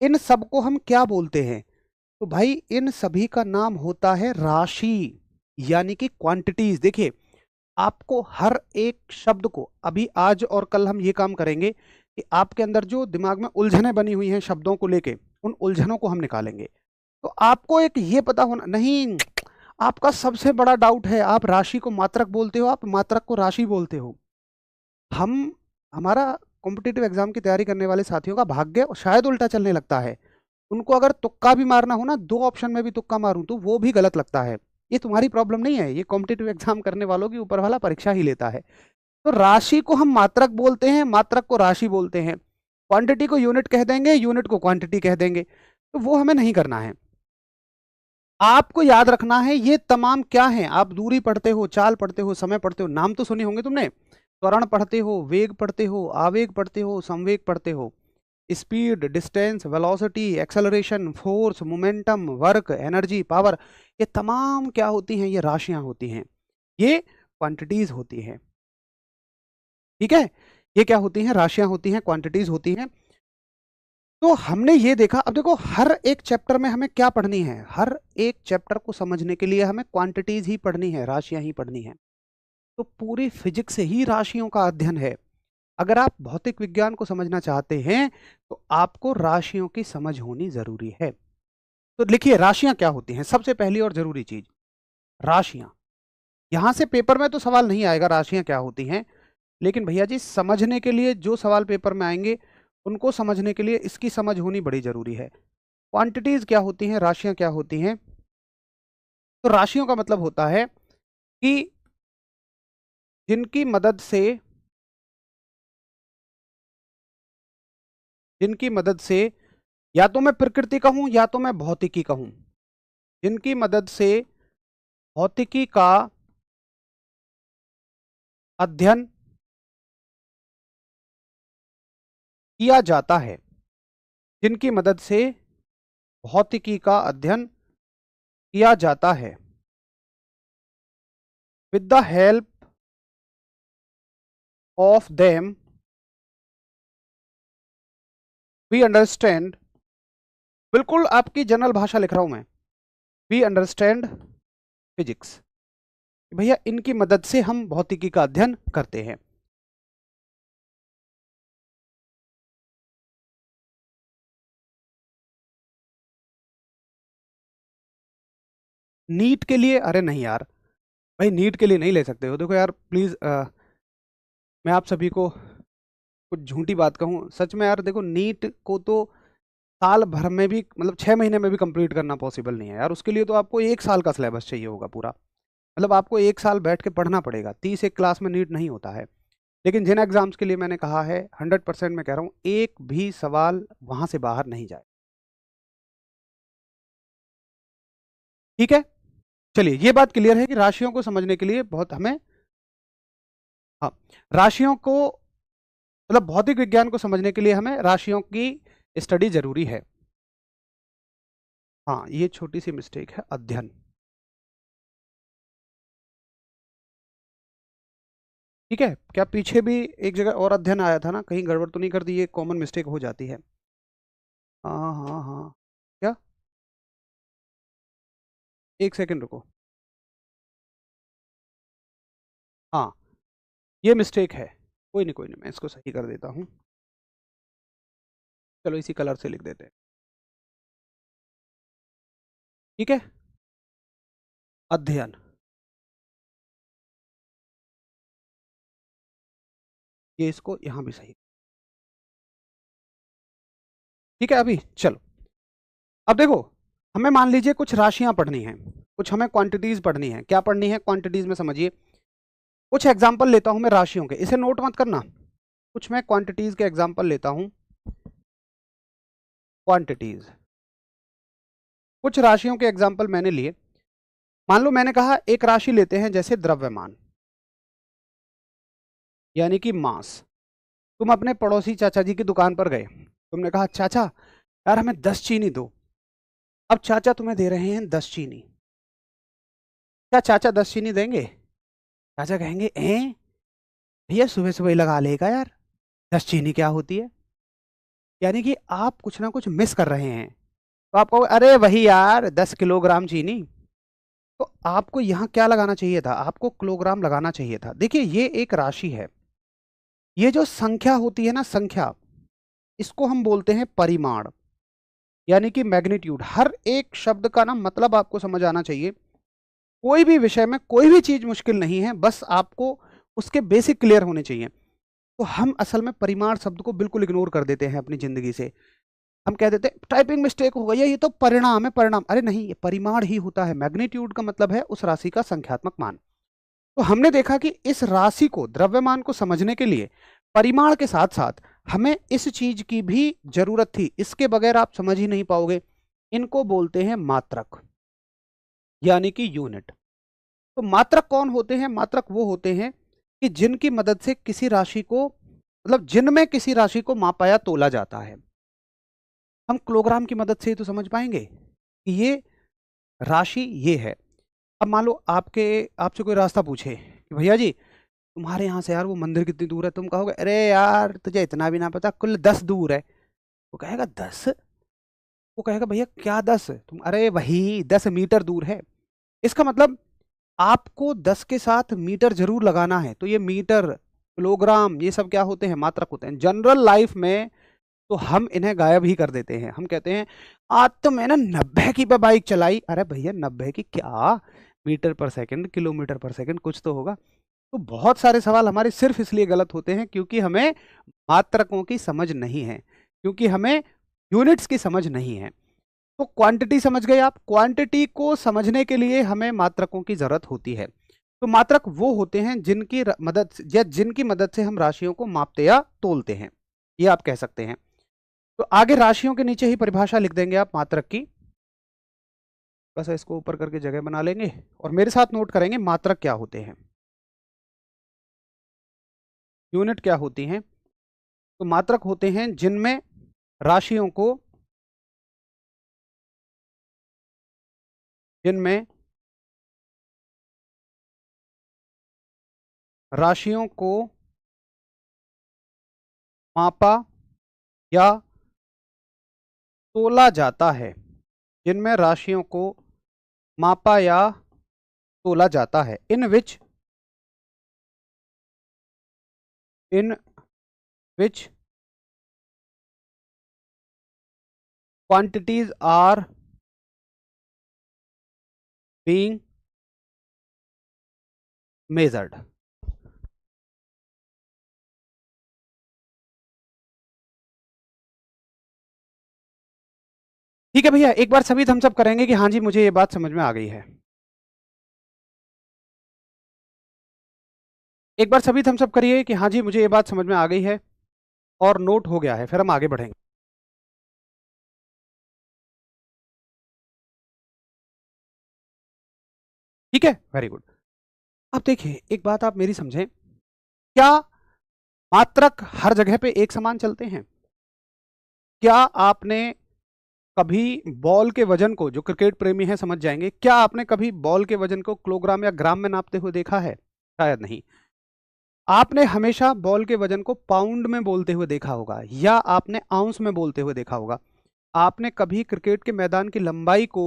इन सब को हम क्या बोलते हैं? तो भाई इन सभी का नाम होता है राशि, यानी कि क्वांटिटीज। देखिए आपको हर एक शब्द को, अभी आज और कल हम ये काम करेंगे कि आपके अंदर जो दिमाग में उलझनें बनी हुई हैं शब्दों को लेके, उन उलझनों को हम निकालेंगे। तो आपको एक ये पता होना, नहीं आपका सबसे बड़ा डाउट है, आप राशि को मात्रक बोलते हो, आप मात्रक को राशि बोलते हो। हम हमारा कॉम्पिटिटिव एग्जाम की तैयारी करने वाले साथियों का भाग्य शायद उल्टा चलने लगता है। उनको अगर तुक्का भी मारना हो ना, 2 ऑप्शन में भी तुक्का मारूं तो वो भी गलत लगता है। ये तुम्हारी प्रॉब्लम नहीं है, ये कॉम्पिटिटिव एग्जाम करने वालों की ऊपर वाला परीक्षा ही लेता है। तो राशि को हम मात्रक बोलते हैं, मात्रक को राशि बोलते हैं। क्वांटिटी को यूनिट कह देंगे, यूनिट को क्वांटिटी कह देंगे। तो वो हमें नहीं करना है। आपको याद रखना है ये तमाम क्या है। आप दूरी पढ़ते हो, चाल पढ़ते हो, समय पढ़ते हो, नाम तो सुने होंगे तुमने। त्वरण पढ़ते हो, वेग पढ़ते हो, आवेग पढ़ते हो, संवेग पढ़ते हो, speed, distance, velocity, acceleration, force, momentum, work, energy, power. ये तमाम क्या होती हैं? ये राशियां होती हैं, ये क्वांटिटीज होती हैं। ठीक है, ये क्या होती हैं? राशियां होती हैं, क्वांटिटीज होती हैं। तो हमने ये देखा। अब देखो हर एक चैप्टर में हमें क्या पढ़नी है? हर एक चैप्टर को समझने के लिए हमें क्वांटिटीज ही पढ़नी है, राशियां ही पढ़नी है। तो पूरी फिजिक्स ही राशियों का अध्ययन है। अगर आप भौतिक विज्ञान को समझना चाहते हैं तो आपको राशियों की समझ होनी जरूरी है। तो लिखिए राशियां क्या होती हैं। सबसे पहली और जरूरी चीज, राशियां। यहां से पेपर में तो सवाल नहीं आएगा राशियां क्या होती हैं, लेकिन भैया जी समझने के लिए जो सवाल पेपर में आएंगे उनको समझने के लिए इसकी समझ होनी बड़ी जरूरी है। क्वांटिटीज क्या होती हैं, राशियां क्या होती हैं? तो राशियों का मतलब होता है कि जिनकी मदद से जिनकी मदद से या तो मैं प्रकृति कहूं या तो मैं भौतिकी कहूं, जिनकी मदद से भौतिकी का अध्ययन किया जाता है, जिनकी मदद से भौतिकी का अध्ययन किया जाता है। With the help of them we understand, बिल्कुल आपकी जनरल भाषा लिख रहा हूं मैं, वी अंडरस्टैंड फिजिक्स। भैया इनकी मदद से हम भौतिकी का अध्ययन करते हैं। नीट के लिए? अरे नहीं यार, भाई नीट के लिए नहीं ले सकते हो। देखो यार प्लीज, मैं आप सभी को कुछ झूठी बात कहूं, सच में यार देखो नीट को तो साल भर में भी, मतलब 6 महीने में भी कंप्लीट करना पॉसिबल नहीं है यार। उसके लिए तो आपको 1 साल का सिलेबस चाहिए होगा पूरा। मतलब आपको 1 साल बैठ के पढ़ना पड़ेगा। 30 एक क्लास में नीट नहीं होता है। लेकिन जिन एग्जाम्स के लिए मैंने कहा है, 100% मैं कह रहा हूँ, एक भी सवाल वहां से बाहर नहीं जाए। ठीक है, चलिए ये बात क्लियर है कि राशियों को समझने के लिए बहुत हमें, हाँ, राशियों को, मतलब भौतिक विज्ञान को समझने के लिए हमें राशियों की स्टडी जरूरी है। हाँ, ये छोटी सी मिस्टेक है, अध्ययन। ठीक है, क्या पीछे भी एक जगह और अध्ययन आया था ना, कहीं गड़बड़ तो नहीं कर दी? ये कॉमन मिस्टेक हो जाती है। हाँ हाँ हाँ, क्या? एक सेकंड रुको। हाँ, ये मिस्टेक है। कोई नहीं कोई नहीं, मैं इसको सही कर देता हूँ। चलो इसी कलर से लिख देते हैं। ठीक है, अध्ययन, ये इसको यहाँ भी सही। ठीक है, अभी चलो, अब देखो, हमें मान लीजिए कुछ राशियां पढ़नी हैं, कुछ हमें क्वांटिटीज पढ़नी है। क्या पढ़नी है? क्वांटिटीज में समझिए। कुछ एग्जाम्पल लेता हूं मैं राशियों के, इसे नोट मत करना। कुछ मैं क्वांटिटीज के एग्जाम्पल लेता हूं। क्वांटिटीज, कुछ राशियों के एग्जाम्पल मैंने लिए। मान लो मैंने कहा एक राशि लेते हैं जैसे द्रव्यमान, यानी कि मास। तुम अपने पड़ोसी चाचा जी की दुकान पर गए, तुमने कहा चाचा यार हमें 10 चीनी दो। अब चाचा तुम्हें दे रहे हैं 10 चीनी। क्या चाचा 10 चीनी देंगे? चाचा कहेंगे हैं, भैया सुबह सुबह ही लगा लेगा यार, 10 चीनी क्या होती है? यानी कि आप कुछ ना कुछ मिस कर रहे हैं। तो आप कहोगे अरे वही यार 10 किलोग्राम चीनी। तो आपको यहाँ क्या लगाना चाहिए था? आपको किलोग्राम लगाना चाहिए था। देखिए ये एक राशि है, ये जो संख्या होती है ना, संख्या, इसको हम बोलते हैं परिमाण, यानी कि मैग्नीट्यूड। हर एक शब्द का ना मतलब आपको समझ आना चाहिए। कोई भी विषय में कोई भी चीज मुश्किल नहीं है, बस आपको उसके बेसिक क्लियर होने चाहिए। तो हम असल में परिमाण शब्द को बिल्कुल इग्नोर कर देते हैं अपनी जिंदगी से। हम कह देते हैं टाइपिंग मिस्टेक हो गई है, ये तो परिणाम है, परिणाम। अरे नहीं, ये परिमाण ही होता है। मैग्नीट्यूड का मतलब है उस राशि का संख्यात्मक मान। तो हमने देखा कि इस राशि को, द्रव्यमान को समझने के लिए परिमाण के साथ साथ हमें इस चीज की भी जरूरत थी। इसके बगैर आप समझ ही नहीं पाओगे। इनको बोलते हैं मात्रक, यानी कि यूनिट। तो मात्रक कौन होते हैं? मात्रक वो होते हैं कि जिनकी मदद से किसी राशि को, मतलब जिनमें किसी राशि को मापा या तोला जाता है। हम किलोग्राम की मदद से ही तो समझ पाएंगे कि ये राशि ये है। अब मान लो आपके, आपसे कोई रास्ता पूछे कि भैया जी तुम्हारे यहाँ से यार वो मंदिर कितनी दूर है? तुम कहोगे अरे यार तुझे इतना भी ना पता, कुल 10 दूर है। वो कहेगा 10? वो कहेगा भैया क्या 10? तुम, अरे वही 10 मीटर दूर है। इसका मतलब आपको 10 के साथ मीटर जरूर लगाना है। तो ये मीटर, किलोग्राम, ये सब क्या होते हैं? मात्रक होते हैं। जनरल लाइफ में तो हम इन्हें गायब ही कर देते हैं। हम कहते हैं आज तो मैंने 90 की पे बाइक चलाई। अरे भैया 90 की क्या, मीटर पर सेकंड, किलोमीटर पर सेकंड, कुछ तो होगा। तो बहुत सारे सवाल हमारे सिर्फ इसलिए गलत होते हैं क्योंकि हमें मात्रकों की समझ नहीं है, क्योंकि हमें यूनिट्स की समझ नहीं है। तो क्वांटिटी समझ गए आप? क्वांटिटी को समझने के लिए हमें मात्रकों की जरूरत होती है। तो मात्रक वो होते हैं जिनकी मदद या जिनकी मदद से हम राशियों को मापते या तोलते हैं, ये आप कह सकते हैं। तो आगे राशियों के नीचे ही परिभाषा लिख देंगे आप मात्रक की। बस इसको ऊपर करके जगह बना लेंगे और मेरे साथ नोट करेंगे मात्रक क्या होते हैं, यूनिट क्या होती हैं। तो मात्रक होते हैं जिनमें राशियों को, जिनमें राशियों को मापा या तोला जाता है, जिनमें राशियों को मापा या तोला जाता है। इन विच quantities are being measured। ठीक है भैया, एक बार सभी थम्स अप करेंगे कि हाँ जी मुझे ये बात समझ में आ गई है। एक बार सभी थम्स अप करिए कि हाँ जी मुझे ये बात समझ में आ गई है और नोट हो गया है, फिर हम आगे बढ़ेंगे। ठीक है, वेरी गुड। अब देखिए एक बात आप मेरी समझें, क्या मात्रक हर जगह पे एक समान चलते हैं? क्या आपने कभी बॉल के वजन को, जो क्रिकेट प्रेमी हैं समझ जाएंगे, क्या आपने कभी बॉल के वजन को किलोग्राम या ग्राम में नापते हुए देखा है? शायद नहीं। आपने हमेशा बॉल के वजन को पाउंड में बोलते हुए देखा होगा या आपने आउंस में बोलते हुए देखा होगा। आपने कभी क्रिकेट के मैदान की लंबाई को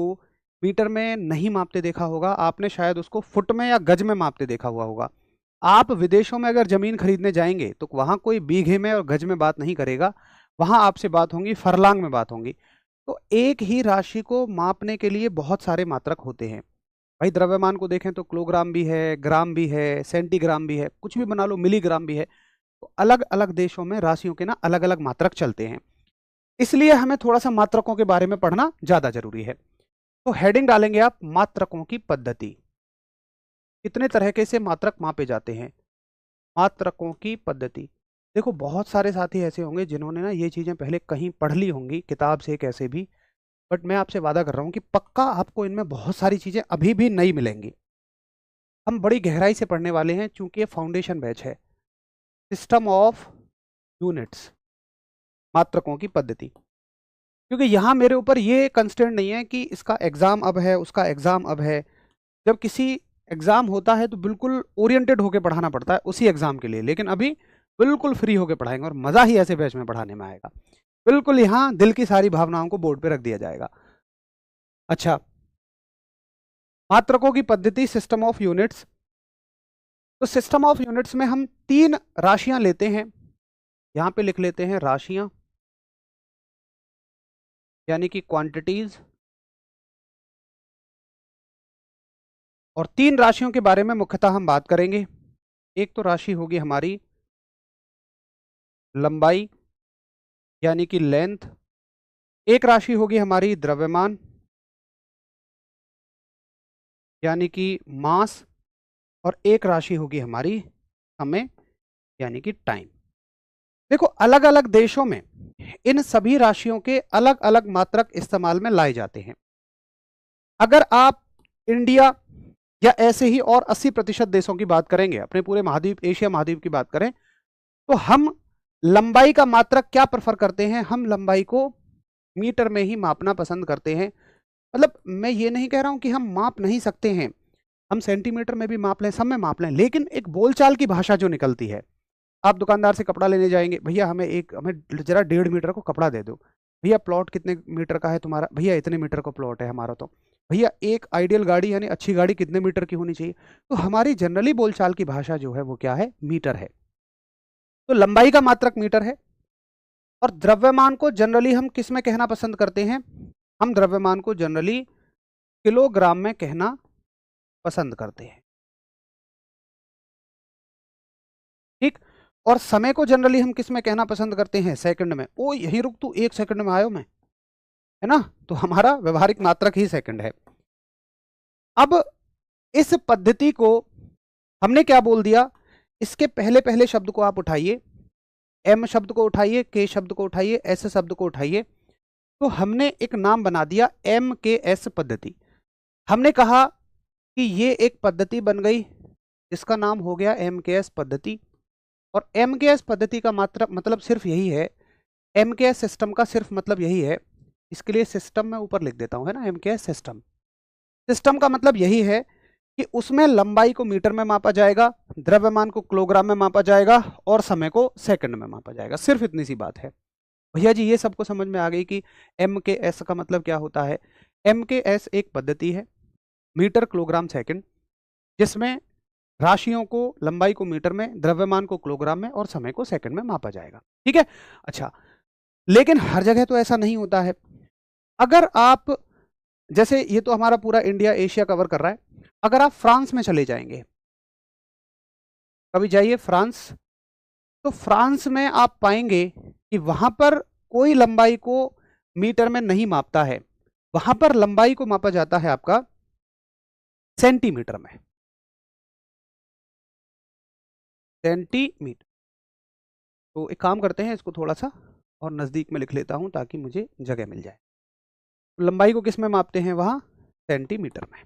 मीटर में नहीं मापते देखा होगा, आपने शायद उसको फुट में या गज में मापते देखा हुआ होगा। आप विदेशों में अगर जमीन खरीदने जाएंगे तो वहां कोई बीघे में और गज में बात नहीं करेगा, वहां आपसे बात होंगी फरलांग में बात होंगी। तो एक ही राशि को मापने के लिए बहुत सारे मात्रक होते हैं भाई। द्रव्यमान को देखें तो किलोग्राम भी है, ग्राम भी है, सेंटीग्राम भी है, कुछ भी बना लो, मिलीग्राम भी है। तो अलग अलग देशों में राशियों के ना अलग अलग मात्रक चलते हैं, इसलिए हमें थोड़ा सा मात्रकों के बारे में पढ़ना ज्यादा जरूरी है। तो हेडिंग डालेंगे आप, मात्रकों की पद्धति। कितने तरह के से मात्रक मापे जाते हैं? मात्रकों की पद्धति। देखो बहुत सारे साथी ऐसे होंगे जिन्होंने ना ये चीजें पहले कहीं पढ़ ली होंगी, किताब से कैसे भी, बट मैं आपसे वादा कर रहा हूं कि पक्का आपको इनमें बहुत सारी चीजें अभी भी नहीं मिलेंगी। हम बड़ी गहराई से पढ़ने वाले हैं क्योंकि ये फाउंडेशन बैच है। सिस्टम ऑफ यूनिट्स, मात्रकों की पद्धति। क्योंकि यहाँ मेरे ऊपर ये कंस्टेंट नहीं है कि इसका एग्जाम अब है, उसका एग्जाम अब है। जब किसी एग्जाम होता है तो बिल्कुल ओरिएंटेड होकर पढ़ाना पड़ता है उसी एग्जाम के लिए, लेकिन अभी बिल्कुल फ्री होकर पढ़ाएंगे और मजा ही ऐसे बैच में पढ़ाने में आएगा। बिल्कुल यहाँ दिल की सारी भावनाओं को बोर्ड पे रख दिया जाएगा। अच्छा, मात्रकों की पद्धति, सिस्टम ऑफ यूनिट्स। तो सिस्टम ऑफ यूनिट्स में हम तीन राशियां लेते हैं, यहां पे लिख लेते हैं राशियां, यानी कि क्वांटिटीज। और तीन राशियों के बारे में मुख्यतः हम बात करेंगे। एक तो राशि होगी हमारी लंबाई, यानी कि लेंथ। एक राशि होगी हमारी द्रव्यमान, यानी कि मास। और एक राशि होगी हमारी समय, यानी कि टाइम। देखो अलग अलग देशों में इन सभी राशियों के अलग अलग मात्रक इस्तेमाल में लाए जाते हैं। अगर आप इंडिया या ऐसे ही और 80% देशों की बात करेंगे, अपने पूरे महाद्वीप, एशिया महाद्वीप की बात करें, तो हम लंबाई का मात्रक क्या प्रेफर करते हैं? हम लंबाई को मीटर में ही मापना पसंद करते हैं। मतलब मैं ये नहीं कह रहा हूं कि हम माप नहीं सकते हैं, हम सेंटीमीटर में भी माप लें, सब में माप लें, लेकिन एक बोलचाल की भाषा जो निकलती है। आप दुकानदार से कपड़ा लेने जाएंगे, भैया हमें जरा 1.5 मीटर को कपड़ा दे दो। भैया प्लॉट कितने मीटर का है तुम्हारा? भैया इतने मीटर का प्लॉट है हमारा। तो भैया एक आइडियल गाड़ी यानी अच्छी गाड़ी कितने मीटर की होनी चाहिए? तो हमारी जनरली बोलचाल की भाषा जो है वो क्या है? मीटर है। तो लंबाई का मात्रक मीटर है। और द्रव्यमान को जनरली हम किस में कहना पसंद करते हैं? हम द्रव्यमान को जनरली किलोग्राम में कहना पसंद करते हैं। ठीक। और समय को जनरली हम किस में कहना पसंद करते हैं? सेकंड में। ओ यहीं रुक तू, 1 सेकंड में आयो मैं, है ना? तो हमारा व्यवहारिक मात्रक ही सेकंड है। अब इस पद्धति को हमने क्या बोल दिया? इसके पहले पहले शब्द को आप उठाइए, एम शब्द को उठाइए, के शब्द को उठाइए, एस शब्द को उठाइए। तो हमने एक नाम बना दिया एम के एस पद्धति। हमने कहा कि ये एक पद्धति बन गई जिसका नाम हो गया एम के एस पद्धति। और एम के एस पद्धति का मात्र मतलब सिर्फ यही है, एम के एस सिस्टम का सिर्फ मतलब यही है, इसके लिए सिस्टम में ऊपर लिख देता हूं, है ना? एम के एस सिस्टम, सिस्टम का मतलब यही है कि उसमें लंबाई को मीटर में मापा जाएगा, द्रव्यमान को किलोग्राम में मापा जाएगा और समय को सेकंड में मापा जाएगा। सिर्फ इतनी सी बात है। भैया जी ये सबको समझ में आ गई कि एम के एस का मतलब क्या होता है? एम के एस एक पद्धति है, मीटर किलोग्राम सेकंड, जिसमें राशियों को, लंबाई को मीटर में, द्रव्यमान को किलोग्राम में और समय को सेकंड में मापा जाएगा। ठीक है। अच्छा, लेकिन हर जगह तो ऐसा नहीं होता है। अगर आप, जैसे ये तो हमारा पूरा इंडिया एशिया कवर कर रहा है, अगर आप फ्रांस में चले जाएंगे, कभी जाइए फ्रांस, तो फ्रांस में आप पाएंगे कि वहां पर कोई लंबाई को मीटर में नहीं मापता है, वहां पर लंबाई को मापा जाता है आपका सेंटीमीटर में, सेंटीमीटर। तो एक काम करते हैं, इसको थोड़ा सा और नजदीक में लिख लेता हूं ताकि मुझे जगह मिल जाए। तो लंबाई को किस में मापते हैं वहां? सेंटीमीटर में,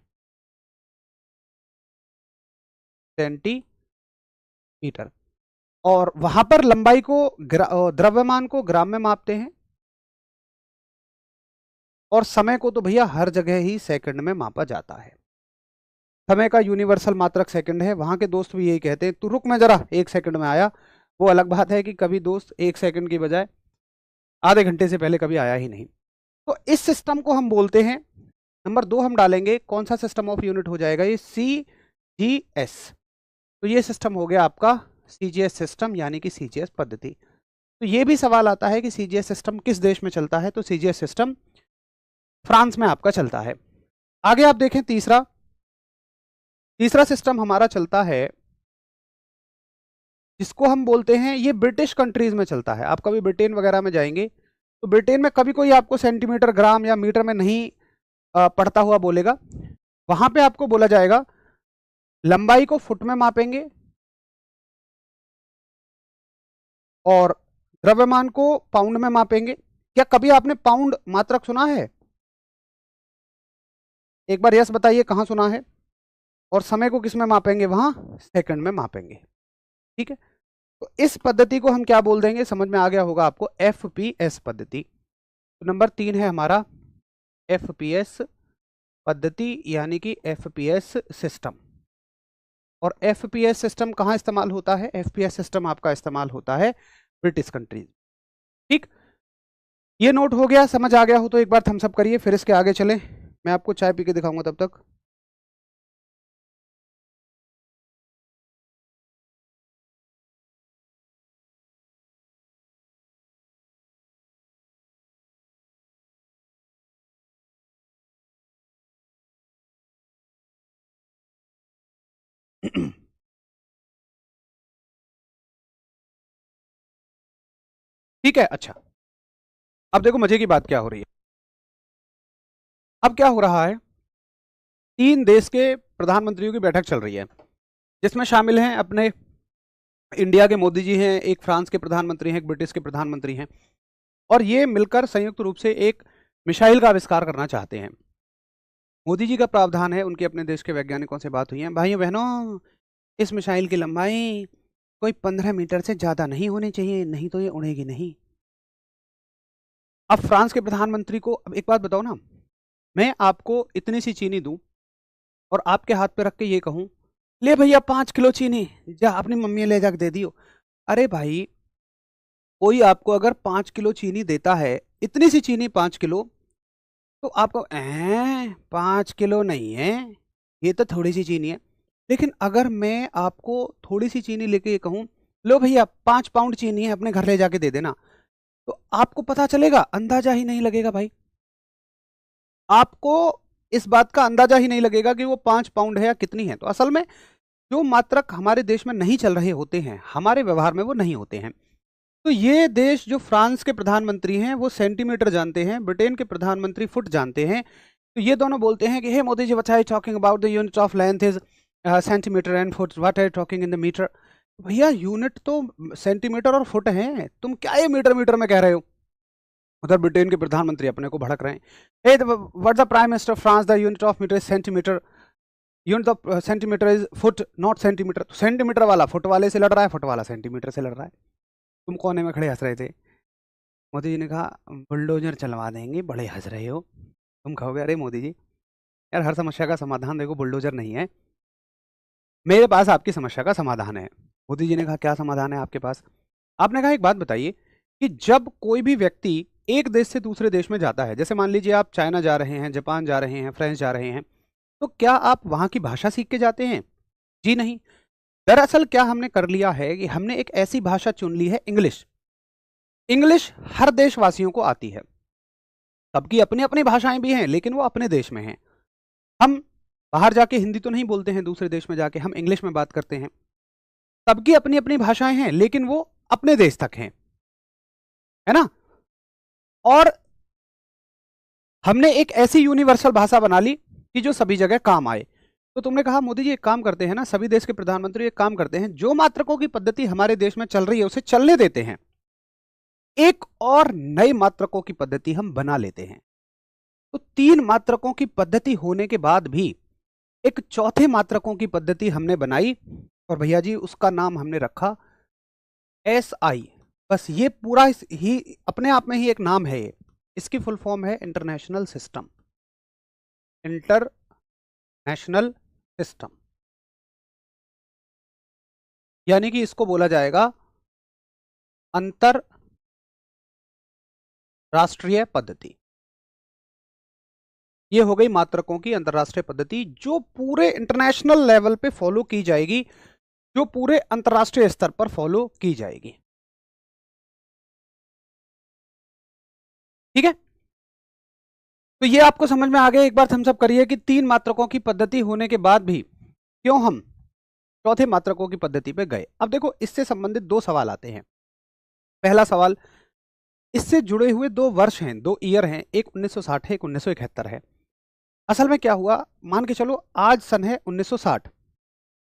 सेंटीमीटर। और वहां पर लंबाई को द्रव्यमान को ग्राम में मापते हैं, और समय को तो भैया हर जगह ही सेकंड में मापा जाता है। समय का यूनिवर्सल मात्रक सेकंड है। वहां के दोस्त भी यही कहते हैं, तू रुक मैं जरा 1 सेकंड में आया। वो अलग बात है कि कभी दोस्त 1 सेकंड की बजाय आधे घंटे से पहले कभी आया ही नहीं। तो इस सिस्टम को हम बोलते हैं, नंबर 2 हम डालेंगे, कौन सा सिस्टम ऑफ यूनिट हो जाएगा? ये CGS। तो ये सिस्टम हो गया आपका CGS सिस्टम, यानी कि CGS पद्धति। तो ये भी सवाल आता है कि CGS सिस्टम किस देश में चलता है? तो CGS सिस्टम फ्रांस में आपका चलता है। आगे आप देखें, तीसरा सिस्टम हमारा चलता है जिसको हम बोलते हैं, ये ब्रिटिश कंट्रीज में चलता है। आप कभी ब्रिटेन वगैरह में जाएंगे तो ब्रिटेन में कभी कोई आपको सेंटीमीटर, ग्राम या मीटर में नहीं पढ़ता हुआ बोलेगा। वहां पे आपको बोला जाएगा लंबाई को फुट में मापेंगे और द्रव्यमान को पाउंड में मापेंगे। क्या कभी आपने पाउंड मात्रक सुना है? एक बार यस बताइए, कहां सुना है? और समय को किस में मापेंगे? वहां सेकंड में मापेंगे। ठीक है, तो इस पद्धति को हम क्या बोल देंगे? समझ में आ गया होगा आपको, FPS पद्धति। तो नंबर 3 है हमारा FPS पद्धति, यानी कि FPS सिस्टम। और FPS सिस्टम कहाँ इस्तेमाल होता है? FPS सिस्टम आपका इस्तेमाल होता है ब्रिटिश कंट्रीज। ठीक, ये नोट हो गया, समझ आ गया हो तो एक बार थम्स अप करिए, फिर इसके आगे चलें। मैं आपको चाय पी के दिखाऊंगा तब तक। ठीक है, अच्छा, अब देखो मजे की बात क्या हो रही है। अब क्या हो रहा है, 3 देश के प्रधानमंत्रियों की बैठक चल रही है, जिसमें शामिल हैं अपने इंडिया के मोदी जी हैं, एक फ्रांस के प्रधानमंत्री हैं, एक ब्रिटिश के प्रधानमंत्री हैं, और ये मिलकर संयुक्त रूप से एक मिसाइल का आविष्कार करना चाहते हैं। मोदी जी का प्रावधान है, उनके अपने देश के वैज्ञानिकों से बात हुई है, भाइयों बहनों, इस मिसाइल की लंबाई कोई 15 मीटर से ज्यादा नहीं होनी चाहिए, नहीं तो ये उड़ेगी नहीं। अब फ्रांस के प्रधानमंत्री को, अब एक बात बताओ ना, मैं आपको इतनी सी चीनी दूं और आपके हाथ पे रख के ये कहूं, ले भैया 5 किलो चीनी, जा अपनी मम्मी ले जाके दे दियो। अरे भाई, कोई आपको अगर 5 किलो चीनी देता है, इतनी सी चीनी 5 किलो, तो आपको 5 किलो नहीं है, ये तो थोड़ी सी चीनी है। लेकिन अगर मैं आपको थोड़ी सी चीनी लेके ये कहूं, लो भैया 5 पाउंड चीनी है, अपने घर ले जाके दे देना, तो आपको पता चलेगा? अंदाजा ही नहीं लगेगा भाई। आपको इस बात का अंदाजा ही नहीं लगेगा कि वो 5 पाउंड है या कितनी है। तो असल में जो मात्रक हमारे देश में नहीं चल रहे होते हैं, हमारे व्यवहार में वो नहीं होते हैं। तो ये देश, जो फ्रांस के प्रधानमंत्री हैं वो सेंटीमीटर जानते हैं, ब्रिटेन के प्रधानमंत्री फुट जानते हैं। तो ये दोनों बोलते हैं कि hey Modi ji, what are you talking about? The unit of length is centimetre and foot, what are you talking in the metre? भैया यूनिट तो सेंटीमीटर और फुट हैं, तुम क्या ये मीटर मीटर में कह रहे हो? उधर ब्रिटेन के प्रधानमंत्री अपने को भड़क रहे हैं, hey what the prime minister of France, the unit of metre is centimetre, unit of centimetre is foot not centimetre. तो सेंटीमीटर वाला फुट वाले से लड़ रहा है, फुट वाला सेंटीमीटर से लड़ रहा है। तुम कोने में खड़े हंस रहे थे। मोदी जी ने कहा बुलडोजर चलवा देंगे, बड़े हंस रहे हो। तुम कहोगे अरे मोदी जी, यार हर समस्या का समाधान देखो बुलडोजर नहीं है, मेरे पास आपकी समस्या का समाधान है। मोदी जी ने कहा क्या समाधान है आपके पास? आपने कहा एक बात बताइए कि जब कोई भी व्यक्ति एक देश से दूसरे देश में जाता है, जैसे मान लीजिए आप चाइना जा रहे हैं, जापान जा रहे हैं, फ्रांस जा रहे हैं, तो क्या आप वहां की भाषा सीख के जाते हैं? जी नहीं। दरअसल क्या हमने कर लिया है कि हमने एक ऐसी भाषा चुन ली है, इंग्लिश। इंग्लिश हर देशवासियों को आती है, सबकी अपनी अपनी भाषाएं भी हैं, लेकिन वो अपने देश में हैं। हम बाहर जाके हिंदी तो नहीं बोलते हैं, दूसरे देश में जाके हम इंग्लिश में बात करते हैं। सबकी अपनी अपनी भाषाएं हैं, लेकिन वो अपने देश तक हैं, है ना? और हमने एक ऐसी यूनिवर्सल भाषा बना ली कि जो सभी जगह काम आए। तो तुमने कहा मोदी जी एक काम करते हैं ना, सभी देश के प्रधानमंत्री एक काम करते हैं, जो मात्रकों की पद्धति हमारे देश में चल रही है उसे चलने देते हैं, एक और नई मात्रकों की पद्धति हम बना लेते हैं। तो 3 मात्रकों की पद्धति होने के बाद भी एक चौथे मात्रकों की पद्धति हमने बनाई और भैया जी उसका नाम हमने रखा SI। बस ये पूरा ही अपने आप में ही एक नाम है। ये इसकी फुल फॉर्म है इंटरनेशनल सिस्टम। इंटरनेशनल सिस्टम यानी कि इसको बोला जाएगा अंतरराष्ट्रीय पद्धति। ये हो गई मात्रकों की अंतरराष्ट्रीय पद्धति जो पूरे इंटरनेशनल लेवल पे फॉलो की जाएगी, जो पूरे अंतरराष्ट्रीय स्तर पर फॉलो की जाएगी। ठीक है, तो ये आपको समझ में आ गया। एक बार थम्स अप करिए कि 3 मात्रकों की पद्धति होने के बाद भी क्यों हम चौथे मात्रकों की पद्धति पे गए। अब देखो इससे संबंधित 2 सवाल आते हैं। पहला सवाल, इससे जुड़े हुए 2 वर्ष हैं, 2 ईयर हैं, एक 1960 है, एक 1971 है। असल में क्या हुआ, मान के चलो आज सन है 1960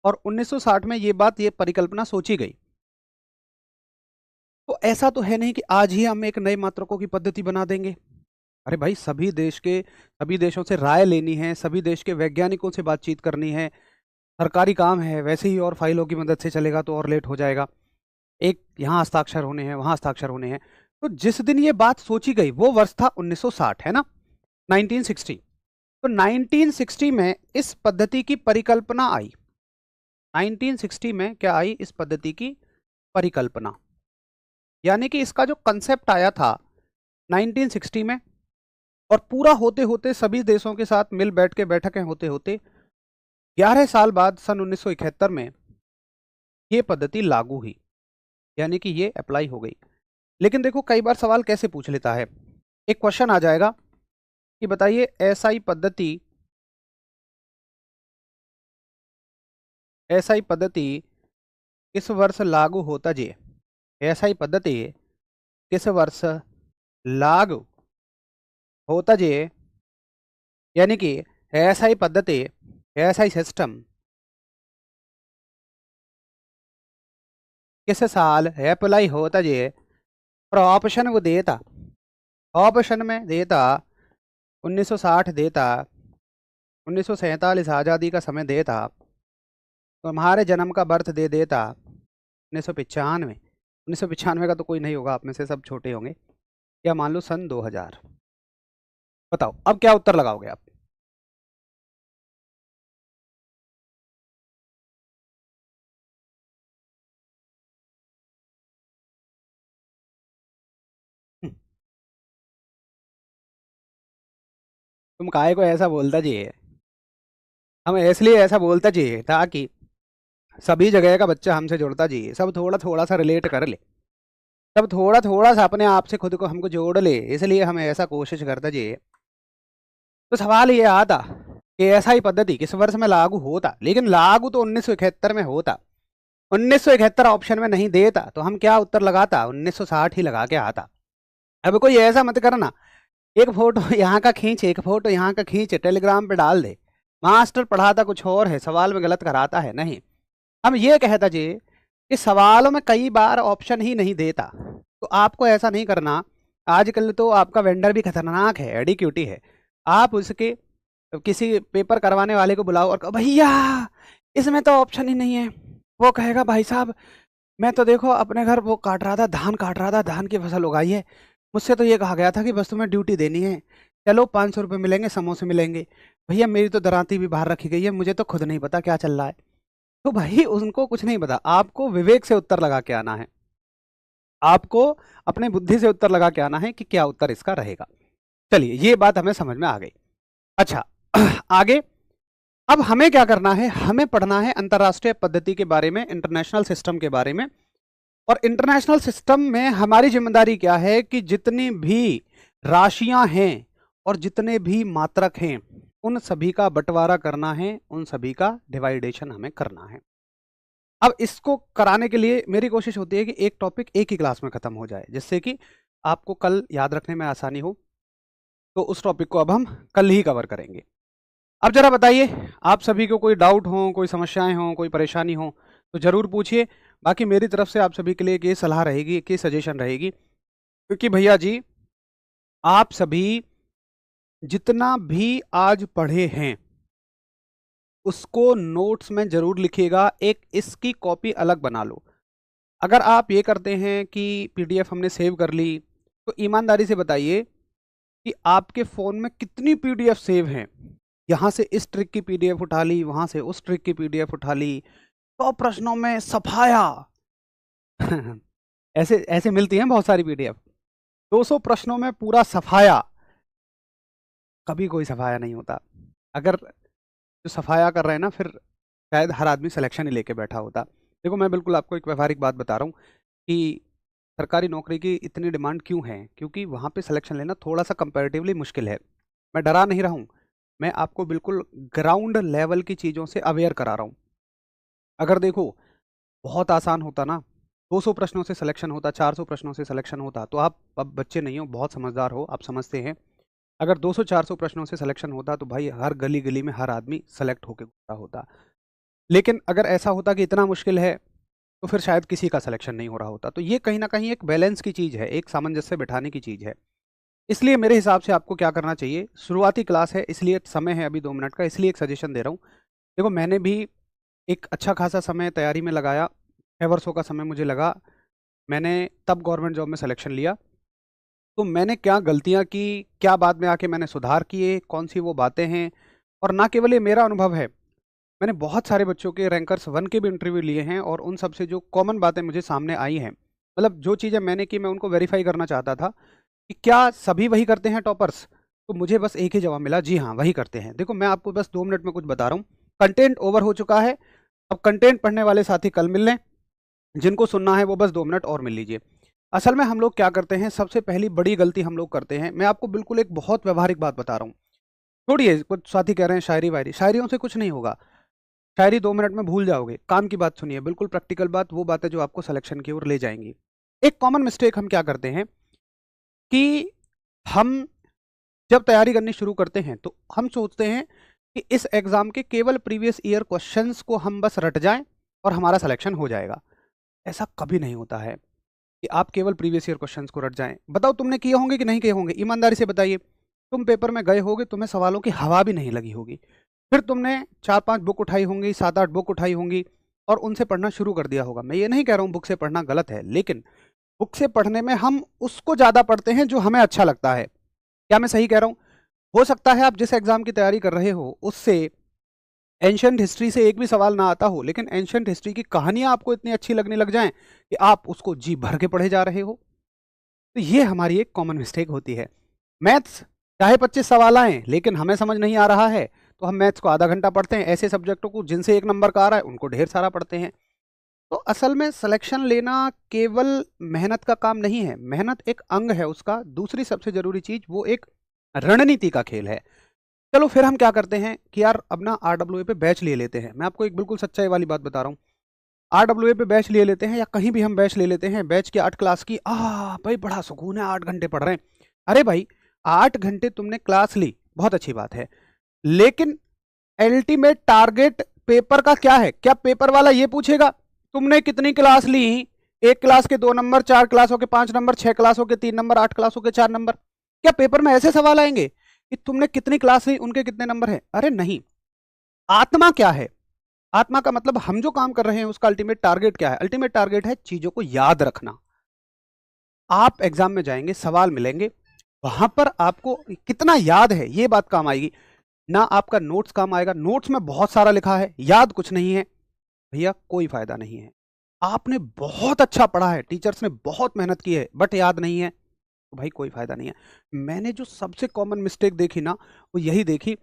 और 1960 में ये परिकल्पना सोची गई। तो ऐसा तो है नहीं कि आज ही हम एक नए मात्रकों की पद्धति बना देंगे। अरे भाई सभी देशों से राय लेनी है, सभी देश के वैज्ञानिकों से बातचीत करनी है, सरकारी काम है, वैसे ही और फाइलों की मदद से चलेगा तो और लेट हो जाएगा। एक यहाँ हस्ताक्षर होने हैं, वहाँ हस्ताक्षर होने हैं। तो जिस दिन ये बात सोची गई वो वर्ष था 1960, है ना, 1960। तो 1960 में इस पद्धति की परिकल्पना आई। 1960 में क्या आई, इस पद्धति की परिकल्पना, यानी कि इसका जो कंसेप्ट आया था 1960 में और पूरा होते होते सभी देशों के साथ मिल बैठ के बैठकें होते होते 11 साल बाद सन 1971 में ये पद्धति लागू हुई, यानी कि ये अप्लाई हो गई। लेकिन देखो कई बार सवाल कैसे पूछ लेता है, एक क्वेश्चन आ जाएगा कि बताइए SI पद्धति किस वर्ष लागू होता जी। SI पद्धति किस वर्ष लागू होता जी, यानी कि SI पद्धति, SI सिस्टम किस साल अप्लाई होता जी। और ऑप्शन वो देता, ऑप्शन में देता 1960 देता, 1947 आज़ादी का समय देता, तो हमारे जन्म का बर्थ दे देता 1995। 1995 का तो कोई नहीं होगा, आप में से सब छोटे होंगे, या मान लो सन 2000। बताओ अब क्या उत्तर लगाओगे आप। तुम काहे को ऐसा बोलता जी, हम इसलिए ऐसा बोलता जी ताकि सभी जगह का बच्चा हमसे जुड़ता जी, सब थोड़ा थोड़ा सा रिलेट कर ले, सब थोड़ा थोड़ा सा अपने आप से खुद को हमको जोड़ ले, इसलिए हम ऐसा कोशिश करता जी। तो सवाल ये आता कि ऐसा ही पद्धति किस वर्ष में लागू होता, लेकिन लागू तो 1971 में होता। 1971 ऑप्शन में नहीं देता तो हम क्या उत्तर लगाता, 1960 ही लगा के आता। अब कोई ऐसा मत करना, एक फोटो यहाँ का खींच, एक फोटो यहाँ का खींच, टेलीग्राम पे डाल दे, मास्टर पढ़ाता कुछ और है, सवाल में गलत कराता है। नहीं, हम ये कहता जी कि सवालों में कई बार ऑप्शन ही नहीं देता, तो आपको ऐसा नहीं करना। आजकल तो आपका वेंडर भी खतरनाक है, एडिक्यूटी है। आप उसके किसी पेपर करवाने वाले को बुलाओ और कहो भैया इसमें तो ऑप्शन ही नहीं है। वो कहेगा भाई साहब मैं तो देखो अपने घर वो काट रहा था, धान काट रहा था, धान की फसल उगाई है, मुझसे तो ये कहा गया था कि बस तुम्हें ड्यूटी देनी है, चलो 500 रुपये मिलेंगे, समोसे मिलेंगे। भैया मेरी तो दरांती भी बाहर रखी गई है, मुझे तो खुद नहीं पता क्या चल रहा है। तो भाई उनको कुछ नहीं पता, आपको विवेक से उत्तर लगा के आना है, आपको अपने बुद्धि से उत्तर लगा के आना है कि क्या उत्तर इसका रहेगा। चलिए ये बात हमें समझ में आ गई। अच्छा आगे अब हमें क्या करना है, हमें पढ़ना है अंतरराष्ट्रीय पद्धति के बारे में, इंटरनेशनल सिस्टम के बारे में। और इंटरनेशनल सिस्टम में हमारी जिम्मेदारी क्या है कि जितनी भी राशियां हैं और जितने भी मात्रक हैं उन सभी का बंटवारा करना है, उन सभी का डिवाइडेशन हमें करना है। अब इसको कराने के लिए मेरी कोशिश होती है कि एक टॉपिक एक ही क्लास में खत्म हो जाए, जिससे कि आपको कल याद रखने में आसानी हो। तो उस टॉपिक को अब हम कल ही कवर करेंगे। अब जरा बताइए, आप सभी को कोई डाउट हो, कोई समस्याएं हो, कोई परेशानी हो तो ज़रूर पूछिए। बाकी मेरी तरफ से आप सभी के लिए एक ये सलाह रहेगी, एक ये सजेशन रहेगी, क्योंकि भैया जी आप सभी जितना भी आज पढ़े हैं उसको नोट्स में ज़रूर लिखिएगा, एक इसकी कॉपी अलग बना लो। अगर आप ये करते हैं कि पीडीएफ हमने सेव कर ली, तो ईमानदारी से बताइए कि आपके फ़ोन में कितनी पीडीएफ सेव हैं। यहाँ से इस ट्रिक की पीडीएफ उठा ली, वहाँ से उस ट्रिक की पीडीएफ उठा ली, 100 प्रश्नों में सफाया ऐसे ऐसे मिलती हैं बहुत सारी पीडीएफ। 200 प्रश्नों में पूरा सफाया, कभी कोई सफाया नहीं होता। अगर जो सफाया कर रहे हैं ना, फिर शायद हर आदमी सिलेक्शन ही लेके बैठा होता। देखो मैं बिल्कुल आपको एक व्यवहारिक बात बता रहा हूँ कि सरकारी नौकरी की इतनी डिमांड क्यों है, क्योंकि वहाँ पे सिलेक्शन लेना थोड़ा सा कंपैरेटिवली मुश्किल है। मैं डरा नहीं रहा हूँ, मैं आपको बिल्कुल ग्राउंड लेवल की चीज़ों से अवेयर करा रहा हूँ। अगर देखो बहुत आसान होता ना, 200 प्रश्नों से सिलेक्शन होता, 400 प्रश्नों से सिलेक्शन होता, तो आप अब बच्चे नहीं हो, बहुत समझदार हो, आप समझते हैं। अगर 200-400 प्रश्नों से सिलेक्शन होता तो भाई हर गली गली में हर आदमी सेलेक्ट होकर घूमता होता। लेकिन अगर ऐसा होता कि इतना मुश्किल है तो फिर शायद किसी का सिलेक्शन नहीं हो रहा होता। तो ये कहीं ना कहीं एक बैलेंस की चीज़ है, एक सामंजस्य बिठाने की चीज़ है। इसलिए मेरे हिसाब से आपको क्या करना चाहिए, शुरुआती क्लास है इसलिए समय है अभी 2 मिनट का, इसलिए एक सजेशन दे रहा हूँ। देखो मैंने भी एक अच्छा खासा समय तैयारी में लगाया, 6 वर्षों का समय मुझे लगा। मैंने तब गवर्नमेंट जॉब में सिलेक्शन लिया। तो मैंने क्या गलतियां की, क्या बाद में आके मैंने सुधार किए, कौन सी वो बातें हैं। और ना केवल ये मेरा अनुभव है, मैंने बहुत सारे बच्चों के रैंकर्स 1 के भी इंटरव्यू लिए हैं और उन सब से जो कॉमन बातें मुझे सामने आई हैं, मतलब जो चीज़ें मैंने की मैं उनको वेरीफाई करना चाहता था कि क्या सभी वही करते हैं टॉपर्स। तो मुझे बस एक ही जवाब मिला, जी हाँ वही करते हैं। देखो मैं आपको बस 2 मिनट में कुछ बता रहा हूँ, कंटेंट ओवर हो चुका है। अब कंटेंट पढ़ने वाले साथी कल मिल लें, जिनको सुनना है वो बस 2 मिनट और मिल लीजिए। असल में हम लोग क्या करते हैं, सबसे पहली बड़ी गलती हम लोग करते हैं, मैं आपको बिल्कुल एक बहुत व्यवहारिक बात बता रहा हूँ। छोड़िए कुछ साथी कह रहे हैं शायरी वायरी, शायरियों से कुछ नहीं होगा, शायरी 2 मिनट में भूल जाओगे। काम की बात सुनिए, बिल्कुल प्रैक्टिकल बात, वो बातें जो आपको सिलेक्शन की ओर ले जाएंगी। एक कॉमन मिस्टेक हम क्या करते हैं कि हम जब तैयारी करनी शुरू करते हैं तो हम सोचते हैं कि इस एग्जाम के केवल प्रीवियस ईयर क्वेश्चंस को हम बस रट जाएं और हमारा सिलेक्शन हो जाएगा। ऐसा कभी नहीं होता है कि आप केवल प्रीवियस ईयर क्वेश्चंस को रट जाएं। बताओ तुमने किए होंगे कि नहीं किए होंगे, ईमानदारी से बताइए। तुम पेपर में गए होगे, तुम्हें सवालों की हवा भी नहीं लगी होगी, फिर तुमने 4-5 बुक उठाई होंगी, 7-8 बुक उठाई होंगी और उनसे पढ़ना शुरू कर दिया होगा। मैं ये नहीं कह रहा हूँ बुक से पढ़ना गलत है, लेकिन बुक से पढ़ने में हम उसको ज़्यादा पढ़ते हैं जो हमें अच्छा लगता है। क्या मैं सही कह रहा हूँ? हो सकता है आप जिस एग्जाम की तैयारी कर रहे हो उससे एंशंट हिस्ट्री से एक भी सवाल ना आता हो, लेकिन एंशंट हिस्ट्री की कहानियां आपको इतनी अच्छी लगने लग जाएं कि आप उसको जी भर के पढ़े जा रहे हो। तो ये हमारी एक कॉमन मिस्टेक होती है। मैथ्स चाहे 25 सवाल आए लेकिन हमें समझ नहीं आ रहा है तो हम मैथ्स को आधा घंटा पढ़ते हैं, ऐसे सब्जेक्टों को जिनसे 1 नंबर का आ रहा है उनको ढेर सारा पढ़ते हैं। तो असल में सिलेक्शन लेना केवल मेहनत का काम नहीं है, मेहनत एक अंग है उसका। दूसरी सबसे जरूरी चीज वो एक रणनीति का खेल है। चलो फिर हम क्या करते हैं कि यार अब ना RWA पे बैच ले लेते हैं। मैं आपको एक बिल्कुल सच्चाई वाली बात बता रहा हूँ, RWA पे बैच ले लेते हैं या कहीं भी हम बैच ले लेते हैं, बैच की 8 क्लास की, भाई बड़ा सुकून है, 8 घंटे पढ़ रहे हैं। अरे भाई 8 घंटे तुमने क्लास ली, बहुत अच्छी बात है, लेकिन अल्टीमेट टारगेट पेपर का क्या है? क्या पेपर वाला ये पूछेगा तुमने कितनी क्लास ली? 1 क्लास के 2 नंबर, 4 क्लासों के 5 नंबर, 6 क्लासों के 3 नंबर, 8 क्लासों के 4 नंबर? क्या पेपर में ऐसे सवाल आएंगे कि तुमने कितनी क्लास ली, उनके कितने नंबर हैं? अरे नहीं। आत्मा क्या है? आत्मा का मतलब हम जो काम कर रहे हैं उसका अल्टीमेट टारगेट क्या है? अल्टीमेट टारगेट है चीजों को याद रखना। आप एग्जाम में जाएंगे, सवाल मिलेंगे, वहां पर आपको कितना याद है ये बात काम आएगी, ना आपका नोट्स काम आएगा। नोट्स में बहुत सारा लिखा है, याद कुछ नहीं है, भैया कोई फायदा नहीं है। आपने बहुत अच्छा पढ़ा है, टीचर्स ने बहुत मेहनत की है, बट याद नहीं है, तो भाई कोई फायदा नहीं है। मैंने जो सबसे कॉमन मिस्टेक देखी ना वो यही देखी,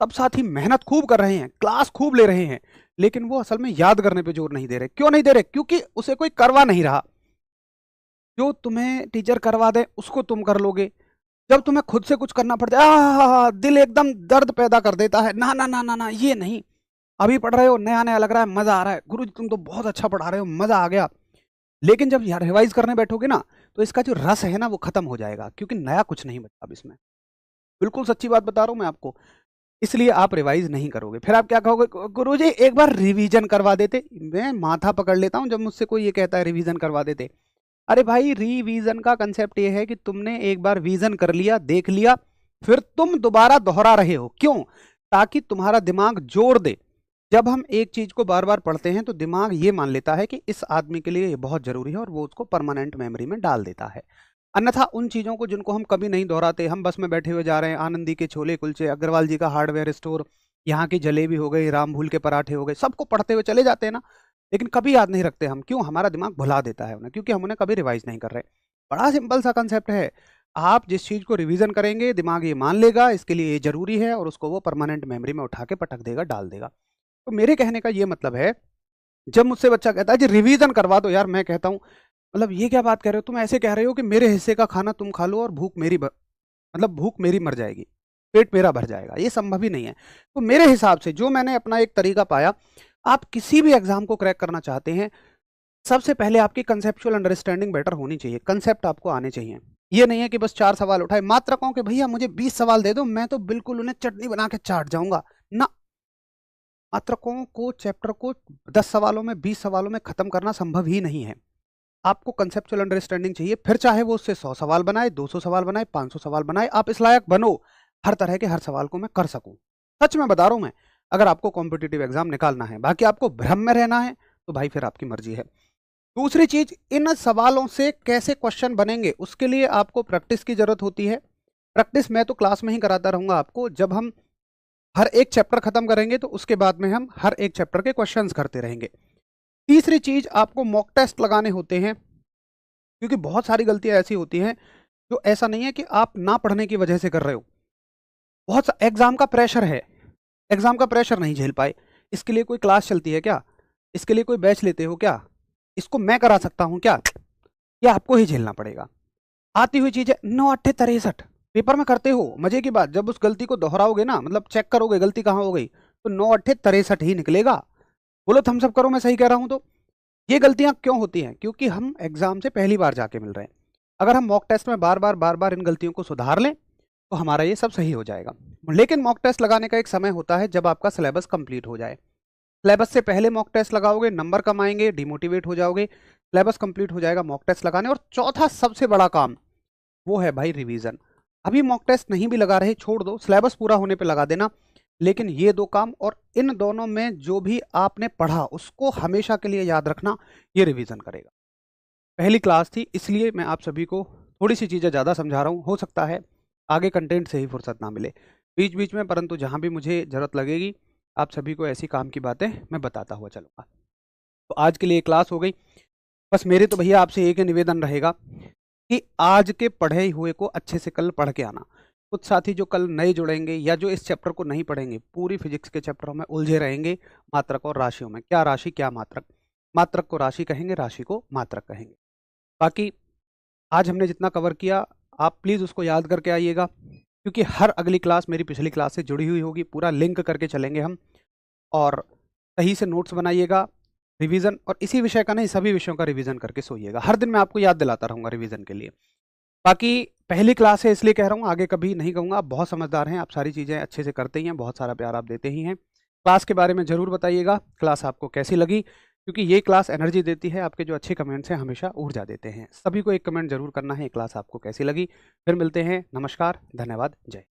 सब साथी मेहनत खूब कर रहे हैं, क्लास खूब ले रहे हैं, लेकिन वो असल में याद करने पे जोर नहीं दे रहे। क्यों नहीं दे रहे? क्योंकि उसे कोई करवा नहीं रहा। जो तुम्हें टीचर करवा दे उसको तुम कर लोगे, जब तुम्हें खुद से कुछ करना पड़ता है दिल एकदम दर्द पैदा कर देता है। ना ना ना ना ना, ये नहीं। अभी पढ़ रहे हो, नया नया लग रहा है, मजा आ रहा है, गुरु जी तुम तो बहुत अच्छा पढ़ा रहे हो, मजा आ गया, लेकिन जब यार रिवाइज करने बैठोगे ना तो इसका जो रस है ना वो खत्म हो जाएगा, क्योंकि नया कुछ नहीं बचा अब इसमें। बिल्कुल सच्ची बात बता रहा हूँ मैं आपको। इसलिए आप रिवाइज नहीं करोगे, फिर आप क्या कहोगे, गुरुजी एक बार रिवीजन करवा देते। मैं माथा पकड़ लेता हूँ जब मुझसे कोई ये कहता है रिवीजन करवा देते। अरे भाई, रिवीजन का कंसेप्ट ये है कि तुमने एक बार विजन कर लिया, देख लिया, फिर तुम दोबारा दोहरा रहे हो। क्यों? ताकि तुम्हारा दिमाग जोर दे। जब हम एक चीज को बार बार पढ़ते हैं तो दिमाग ये मान लेता है कि इस आदमी के लिए ये बहुत जरूरी है और वो उसको परमानेंट मेमोरी में डाल देता है। अन्यथा उन चीजों को जिनको हम कभी नहीं दोहराते, हम बस में बैठे हुए जा रहे हैं, आनंदी के छोले कुलचे, अग्रवाल जी का हार्डवेयर स्टोर, यहाँ की जलेबी हो गई, राम भूल के पराठे हो गए, सबको पढ़ते हुए चले जाते हैं ना, लेकिन कभी याद नहीं रखते हम। क्यों? हमारा दिमाग भुला देता है उन्हें, क्योंकि हम उन्हें कभी रिवाइज नहीं कर रहे। बड़ा सिंपल सा कंसेप्ट है। आप जिस चीज को रिवीजन करेंगे, दिमाग ये मान लेगा इसके लिए ये जरूरी है और उसको वो परमानेंट मेमोरी में उठा के पटक देगा, डाल देगा। तो मेरे कहने का ये मतलब है, जब मुझसे बच्चा कहता है जी रिवीजन करवा दो यार, मैं कहता हूँ मतलब ये क्या बात कह रहे हो? तुम ऐसे कह रहे हो कि मेरे हिस्से का खाना तुम खा लो और भूख मेरी मर जाएगी, पेट मेरा भर जाएगा। ये संभव ही नहीं है। तो मेरे हिसाब से जो मैंने अपना एक तरीका पाया, आप किसी भी एग्जाम को क्रैक करना चाहते हैं, सबसे पहले आपकी कंसेप्चुअल अंडरस्टैंडिंग बेटर होनी चाहिए, कंसेप्ट आपको आने चाहिए। ये नहीं है कि बस 4 सवाल उठाए, मात्रकों के भैया मुझे 20 सवाल दे दो, मैं तो बिल्कुल उन्हें चटनी बना के चाट जाऊंगा ना। मात्रकों को, चैप्टर को 10 सवालों में, 20 सवालों में खत्म करना संभव ही नहीं है। आपको कंसेप्चुअल अंडरस्टैंडिंग चाहिए, फिर चाहे वो उससे 100 सवाल बनाए, 200 सवाल बनाए, 500 सवाल बनाए, आप इस लायक बनो हर तरह के हर सवाल को मैं कर सकूं। सच में बता रहा हूं मैं। अगर आपको कॉम्पिटिटिव एग्जाम निकालना है, बाकी आपको भ्रम में रहना है, तो भाई फिर आपकी मर्जी है। दूसरी चीज, इन सवालों से कैसे क्वेश्चन बनेंगे उसके लिए आपको प्रैक्टिस की जरूरत होती है। प्रैक्टिस मैं तो क्लास में ही कराता रहूंगा आपको। जब हम हर एक चैप्टर खत्म करेंगे तो उसके बाद में हम हर एक चैप्टर के क्वेश्चंस करते रहेंगे। तीसरी चीज, आपको मॉक टेस्ट लगाने होते हैं, क्योंकि बहुत सारी गलतियां ऐसी होती हैं जो ऐसा नहीं है कि आप ना पढ़ने की वजह से कर रहे हो। बहुत एग्जाम का प्रेशर है, एग्जाम का प्रेशर नहीं झेल पाए, इसके लिए कोई क्लास चलती है क्या? इसके लिए कोई बैच लेते हो क्या? इसको मैं करा सकता हूं क्या? या आपको ही झेलना पड़ेगा? आती हुई चीज है 9 8 63 पेपर में करते हो। मजे की बात, जब उस गलती को दोहराओगे ना, मतलब चेक करोगे गलती कहाँ हो गई, तो 9 8 63 ही निकलेगा। बोलो थम्स अप करो, मैं सही कह रहा हूं तो। ये गलतियां क्यों होती हैं? क्योंकि हम एग्जाम से पहली बार जाके मिल रहे हैं। अगर हम मॉक टेस्ट में बार बार इन गलतियों को सुधार लें तो हमारा ये सब सही हो जाएगा। लेकिन मॉक टेस्ट लगाने का एक समय होता है जब आपका सिलेबस कंप्लीट हो जाए। सिलेबस से पहले मॉक टेस्ट लगाओगे, नंबर कम आएंगे, डिमोटिवेट हो जाओगे। सिलेबस कंप्लीट हो जाएगा, मॉक टेस्ट लगाने। और चौथा सबसे बड़ा काम वो है भाई रिवीजन। अभी मॉक टेस्ट नहीं भी लगा रहे, छोड़ दो, सिलेबस पूरा होने पे लगा देना। लेकिन ये 2 काम और इन दोनों में जो भी आपने पढ़ा उसको हमेशा के लिए याद रखना, ये रिवीजन करेगा। पहली क्लास थी इसलिए मैं आप सभी को थोड़ी सी चीज़ें ज़्यादा समझा रहा हूँ। हो सकता है आगे कंटेंट से ही फुर्सत ना मिले बीच बीच में, परंतु जहाँ भी मुझे ज़रूरत लगेगी आप सभी को ऐसी काम की बातें मैं बताता हुआ चलूँगा। तो आज के लिए क्लास हो गई। बस मेरे तो भैया आपसे एक ही निवेदन रहेगा कि आज के पढ़े हुए को अच्छे से कल पढ़ के आना। कुछ साथी जो कल नए जुड़ेंगे या जो इस चैप्टर को नहीं पढ़ेंगे, पूरी फिजिक्स के चैप्टरों में उलझे रहेंगे, मात्रक और राशियों में। क्या राशि क्या मात्रक, मात्रक को राशि कहेंगे, राशि को मात्रक कहेंगे। बाकी आज हमने जितना कवर किया आप प्लीज़ उसको याद करके आइएगा, क्योंकि हर अगली क्लास मेरी पिछली क्लास से जुड़ी हुई होगी, पूरा लिंक करके चलेंगे हम। और सही से नोट्स बनाइएगा, रिवीजन, और इसी विषय का नहीं सभी विषयों का रिवीजन करके सोइएगा। हर दिन मैं आपको याद दिलाता रहूँगा रिवीजन के लिए। बाकी पहली क्लास है इसलिए कह रहा हूँ, आगे कभी नहीं कहूँगा। आप बहुत समझदार हैं, आप सारी चीज़ें अच्छे से करते ही हैं, बहुत सारा प्यार आप देते ही हैं। क्लास के बारे में ज़रूर बताइएगा क्लास आपको कैसी लगी, क्योंकि ये क्लास एनर्जी देती है। आपके जो अच्छे कमेंट्स हैं हमेशा ऊर्जा देते हैं। सभी को एक कमेंट जरूर करना है, क्लास आपको कैसी लगी। फिर मिलते हैं, नमस्कार, धन्यवाद, जय।